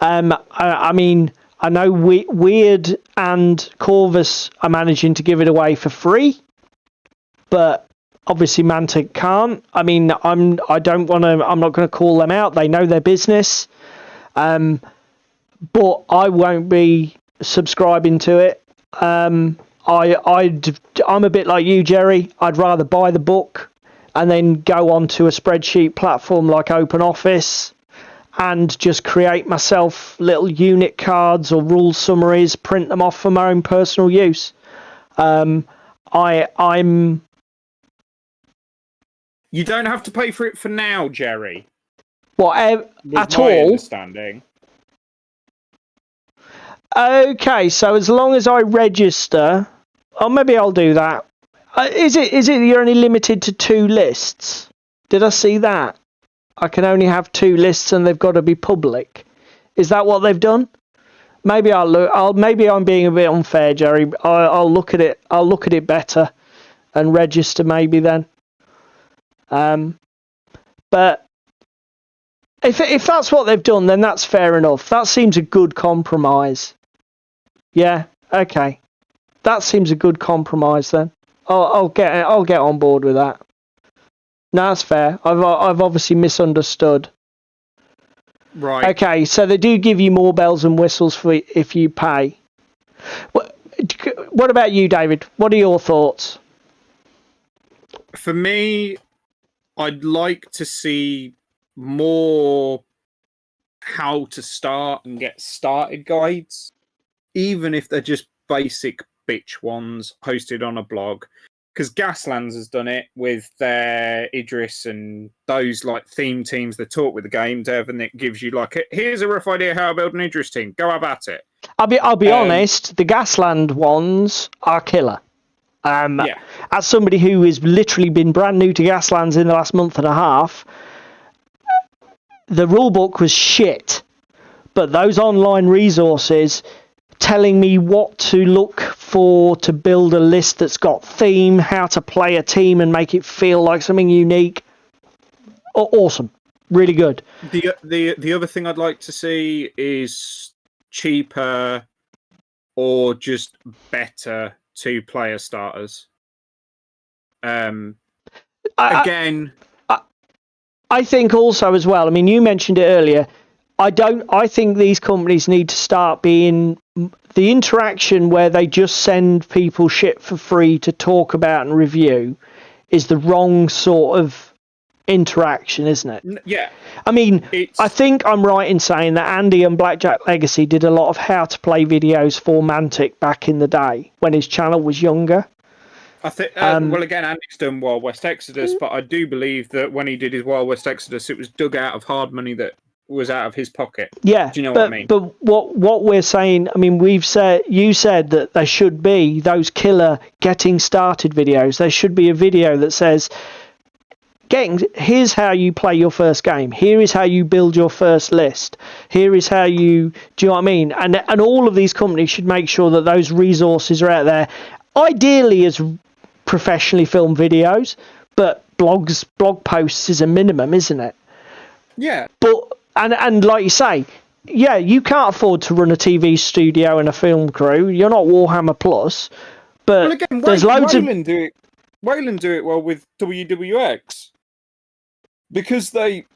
I mean, I know Weird and Corvus are managing to give it away for free, but obviously Mantic can't. I mean, I'm not going to call them out. They know their business. But I won't be subscribing to it. I'm a bit like you, Jerry. I'd rather buy the book and then go onto a spreadsheet platform like OpenOffice and just create myself little unit cards or rule summaries, print them off for my own personal use. I'm. You don't have to pay for it for now, Jerry. What at all? Understanding. Okay, so as long as I register, or maybe I'll do that. Is it you're only limited to 2 lists? Did I see that? I can only have 2 lists and they've got to be public. Is that what they've done? Maybe maybe I'm being a bit unfair, Jerry. I'll look at it. I'll look at it better and register maybe then. But if that's what they've done, then that's fair enough. That seems a good compromise. Yeah, okay. That seems a good compromise then. I'll get on board with that. No, that's fair. I've obviously misunderstood. Right. Okay, so they do give you more bells and whistles if you pay. What about you, David? What are your thoughts? For me, I'd like to see more how to start and get started guides, even if they're just basic bitch ones hosted on a blog. Because Gaslands has done it with their Idris and those like theme teams that talk with the game dev, and it gives you like, here's a rough idea how to build an Idris team. Go have at it. I'll be honest. The Gasland ones are killer. Yeah. As somebody who has literally been brand new to Gaslands in the last month and a half, the rulebook was shit, but those online resources telling me what to look for to build a list that's got theme, how to play a team and make it feel like something unique, awesome, really good. The other thing I'd like to see is cheaper or just better 2-player starters. I think also as well, I mean, you mentioned it earlier, I think these companies need to start being the interaction where they just send people shit for free to talk about and review is the wrong sort of interaction, isn't it? Yeah. I mean, I think I'm right in saying that Andy and Blackjack Legacy did a lot of how to play videos for Mantic back in the day when his channel was younger. I think, well, again, Andy's done Wild West Exodus, but I do believe that when he did his Wild West Exodus, it was dug out of hard money that was out of his pocket. Yeah. Do you know what I mean? But what we're saying, I mean, you said that there should be those killer getting started videos. There should be a video that says, here's how you play your first game. Here is how you build your first list. Here is how you, do you know what I mean? And all of these companies should make sure that those resources are out there. Ideally as professionally filmed videos, but blog posts is a minimum, isn't it? Yeah. But and like you say, yeah, you can't afford to run a TV studio and a film crew. You're not Warhammer Plus, But well, again, there's loads of Wayland do it well with WWX because it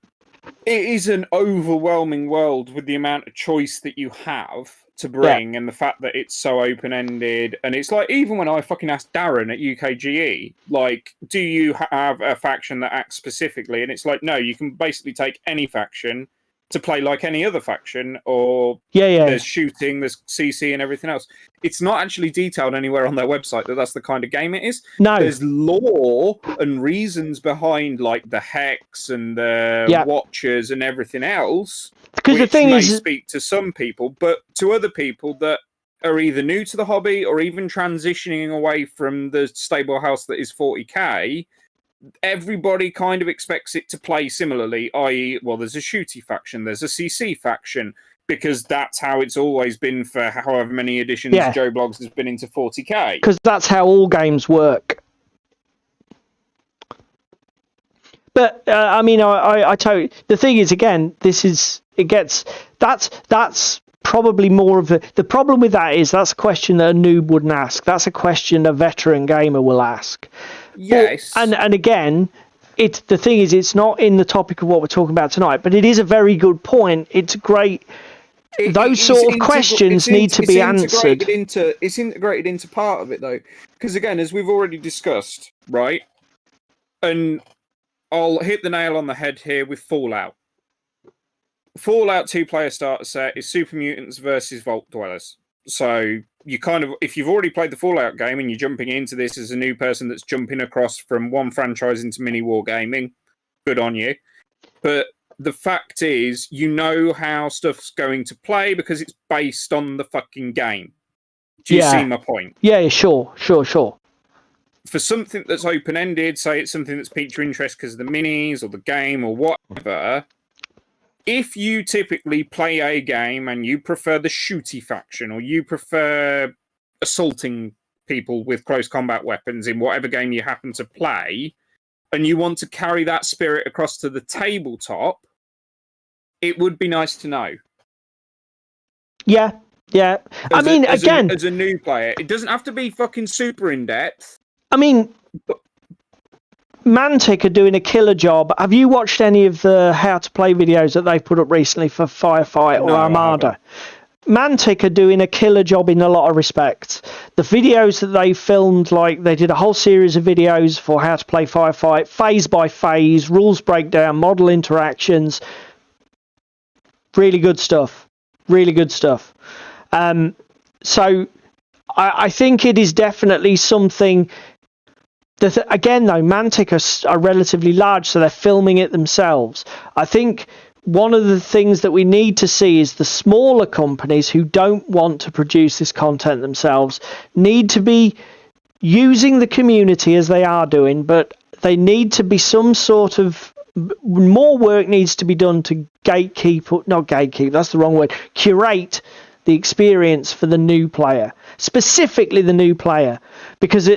is an overwhelming world with the amount of choice that you have to bring, and the fact that it's so open-ended. And it's like, even when I fucking asked Darren at UKGE, like, do you have a faction that acts specifically? And it's like, no, you can basically take any faction to play like any other faction, or there's shooting, there's CC and everything else. It's not actually detailed anywhere on their website that that's the kind of game it is. No. There's lore and reasons behind, like, the Hex and the Watchers and everything else, because which the thing may is, speak to some people, but to other people that are either new to the hobby or even transitioning away from the stable house that is 40k, everybody kind of expects it to play similarly, i.e., well, there's a shooty faction, there's a CC faction, because that's how it's always been for however many editions Joe Bloggs has been into 40k. Because that's how all games work. But I mean, I totally. The thing is, again, that's probably more of the problem with that is that's a question that a noob wouldn't ask. That's a question a veteran gamer will ask. Yes. But, and again, the thing is, it's not in the topic of what we're talking about tonight, but it is a very good point. It's great. Those sort of questions need to be answered. It's integrated into part of it, though. Because, again, as we've already discussed, right? And I'll hit the nail on the head here with Fallout. Fallout 2-player starter set is Super Mutants versus Vault Dwellers. So you kind of, if you've already played the Fallout game and you're jumping into this as a new person that's jumping across from one franchise into mini wargaming, good on you. But the fact is, you know how stuff's going to play because it's based on the fucking game. Do you see my point? Yeah, sure. For something that's open-ended, say it's something that's piqued your interest because of the minis or the game or whatever, if you typically play a game and you prefer the shooty faction or you prefer assaulting people with close combat weapons in whatever game you happen to play, and you want to carry that spirit across to the tabletop, it would be nice to know. Yeah. As a new player, it doesn't have to be fucking super in-depth. I mean, Mantic are doing a killer job. Have you watched any of the how to play videos that they've put up recently for Firefight or Armada? Mantic are doing a killer job in a lot of respects. The videos that they filmed, like they did a whole series of videos for how to play Firefight, phase by phase, rules breakdown, model interactions. Really good stuff. So I think it is definitely something. Again, though, Mantic are relatively large, so they're filming it themselves. I think one of the things that we need to see is the smaller companies who don't want to produce this content themselves need to be using the community as they are doing, but they need to be some sort of more work needs to be done to curate the experience for the new player, specifically the new player, because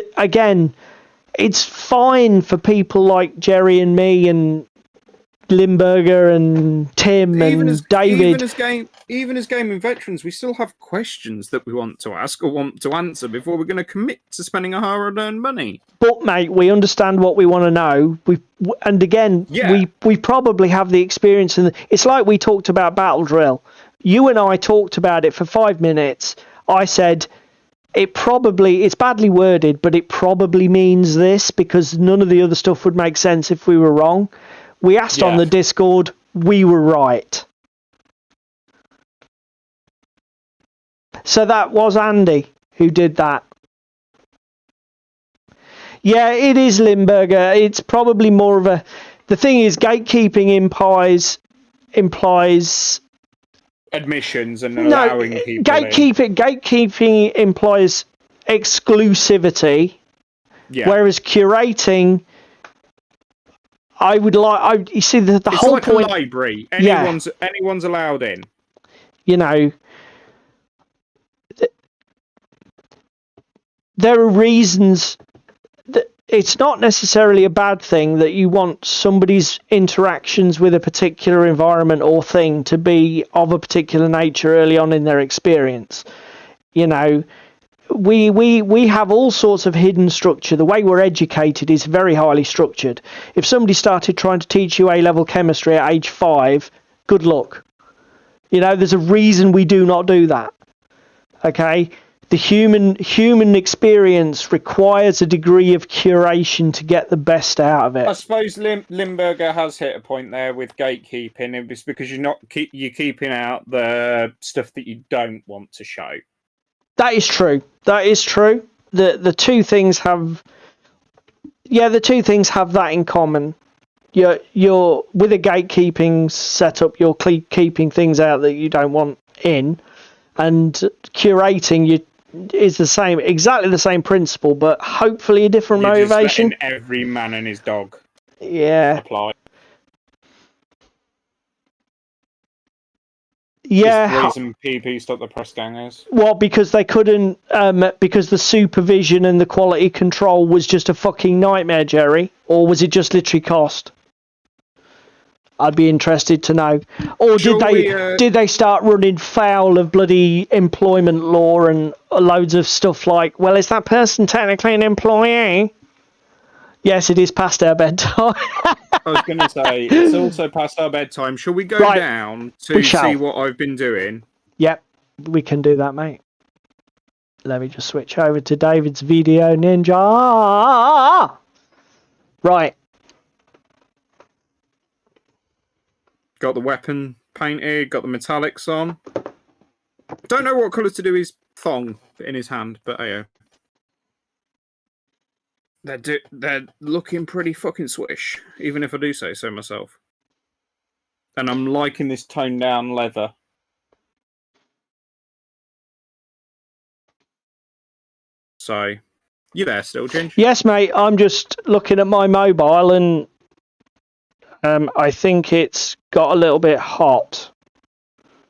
it's fine for people like Jerry and me and Limburger and Tim David. Even as gaming veterans, we still have questions that we want to ask or want to answer before we're going to commit to spending our hard-earned money. But mate, we understand what we want to know. We probably have the experience, and it's like we talked about Battle Drill. You and I talked about it for 5 minutes. I said, it's badly worded, but it probably means this because none of the other stuff would make sense if we were wrong. We asked on the Discord, we were right. So that was Andy who did that. Yeah, it is Limburger. It's probably more of a... The thing is, gatekeeping implies admissions and allowing people gatekeeping implies exclusivity, whereas curating, you see the it's whole like point. A library. Anyone's allowed in. You know, there are reasons that it's not necessarily a bad thing that you want somebody's interactions with a particular environment or thing to be of a particular nature early on in their experience. You know, we have all sorts of hidden structure. The way we're educated is very highly structured. If somebody started trying to teach you A-level chemistry at age 5, good luck. There's a reason we do not do that. Okay? The human experience requires a degree of curation to get the best out of it. I suppose Limburger has hit a point there with gatekeeping. It's because you're keeping out the stuff that you don't want to show. That is true. The two things have that in common. You're with a gatekeeping setup, you're keeping things out that you don't want in, and curating is exactly the same principle, but hopefully a different motivation. Just letting every man and his dog. Yeah. Apply. Yeah. The reason PP stopped the press gangers. Well, because they couldn't, because the supervision and the quality control was just a fucking nightmare, Jerry. Or was it just literally cost? I'd be interested to know. Or did they start running foul of bloody employment law and loads of stuff like, well, is that person technically an employee? Yes, it is past our bedtime. I was going to say, it's also past our bedtime. Shall we go down to see what I've been doing? Yep, we can do that, mate. Let me just switch over to David's video ninja. Right. Got the weapon painted, got the metallics on. Don't know what colour to do his thong in his hand, but hey, they're looking pretty fucking swish, even if I do say so myself. And I'm liking this toned down leather. So, you there still, Ginge? Yes, mate. I'm just looking at my mobile and I think it's got a little bit hot.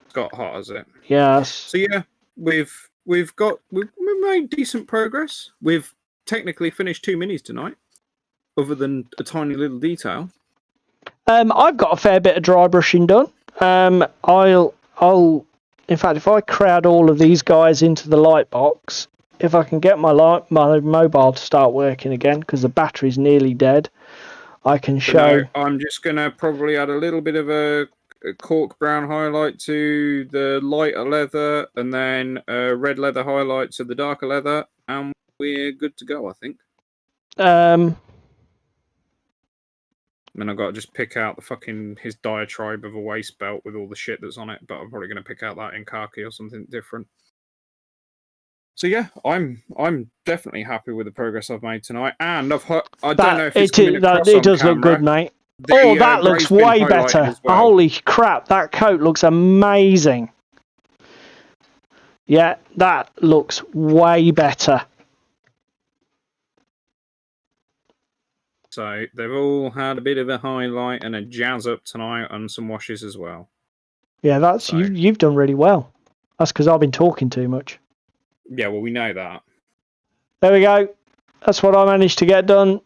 It's got hot, has it? Yes. So yeah, we've made decent progress. We've technically finished 2 minis tonight, other than a tiny little detail. I've got a fair bit of dry brushing done. I'll in fact, if I crowd all of these guys into the light box, if I can get my mobile to start working again, because the battery's nearly dead, I can show. No, I'm just gonna probably add a little bit of a cork brown highlight to the lighter leather, and then a red leather highlight to the darker leather, and we're good to go, I think. Then I've got to just pick out his diatribe of a waist belt with all the shit that's on it, but I'm probably going to pick out that in khaki or something different. So yeah, I'm definitely happy with the progress I've made tonight, and I don't know if it's coming across it on does camera. look good, mate. That looks way better. Well. Holy crap, that coat looks amazing. Yeah, that looks way better. So they've all had a bit of a highlight and a jazz up tonight and some washes as well. Yeah, you've done really well. That's because I've been talking too much. Yeah, well, we know that. There we go. That's what I managed to get done.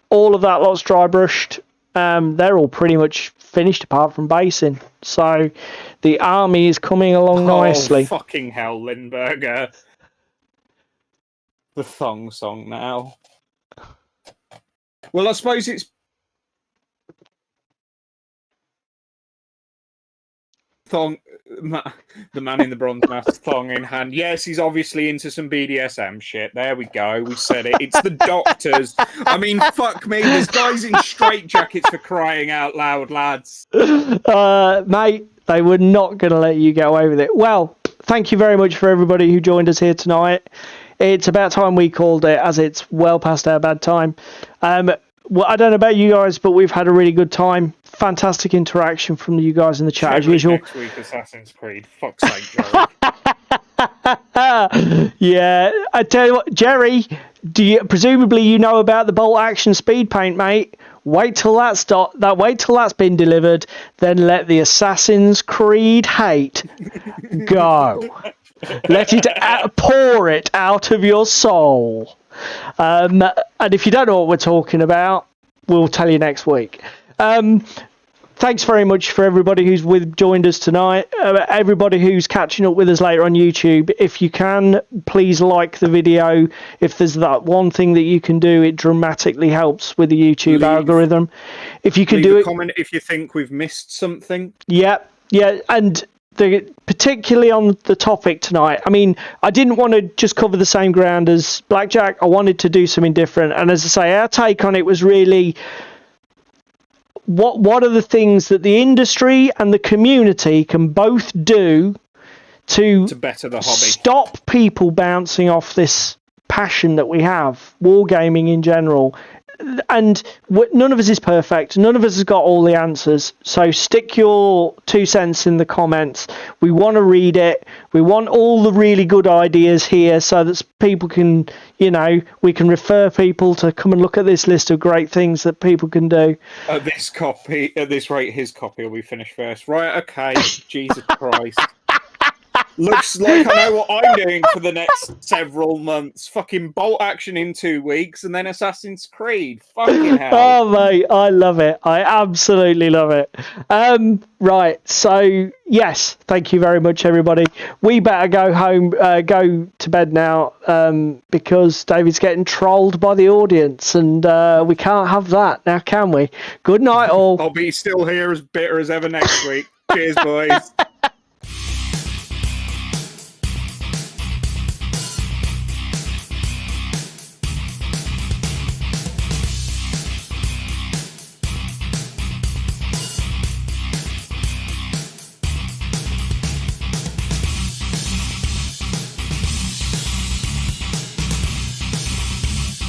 All of that lot's dry brushed. They're all pretty much finished apart from basing. So the army is coming along nicely. Fucking hell, Lindberger. The thong song now. Well, I suppose it's thong. The man in the bronze mask, thong in hand. Yes, he's obviously into some BDSM shit. There we go. We said it. It's the doctors. I mean, fuck me. There's guys in straitjackets for crying out loud, lads. Mate, they were not going to let you get away with it. Well, thank you very much for everybody who joined us here tonight. It's about time we called it, as it's well past our bad time. Well, I don't know about you guys, but we've had a really good time. Fantastic interaction from you guys in the chat as usual. Next week, Assassin's Creed. Fuck's sake, Jerry. Yeah, I tell you what, Jerry. Presumably you know about the bolt action speed paint, mate. Wait till that's been delivered, then let the Assassin's Creed hate go. Let it pour it out of your soul. And if you don't know what we're talking about, we'll tell you next week. thanks very much for everybody who's joined us tonight. Everybody who's catching up with us later on YouTube, if you can, please like the video. If there's that one thing that you can do, it dramatically helps with the YouTube algorithm. If you can do it, comment if you think we've missed something. Yeah, and particularly on the topic tonight. I mean, I didn't want to just cover the same ground as Blackjack. I wanted to do something different, and as I say, our take on it was really, what are the things that the industry and the community can both do to better the hobby, stop people bouncing off this passion that we have, wargaming in general. And none of us is perfect. None of us has got all the answers. So stick your 2 cents in the comments. We want to read it. We want all the really good ideas here so that people can, we can refer people to come and look at this list of great things that people can do. At this rate, his copy will be finished first. Right, okay. Jesus Christ. Looks like I know what I'm doing for the next several months. Fucking Bolt Action in 2 weeks and then Assassin's Creed. Fucking hell. Oh, mate, I love it. I absolutely love it. Right, so, yes, thank you very much, everybody. We better go home, go to bed now, because David's getting trolled by the audience, and we can't have that now, can we? Good night, all. I'll be still here as bitter as ever next week. Cheers, boys.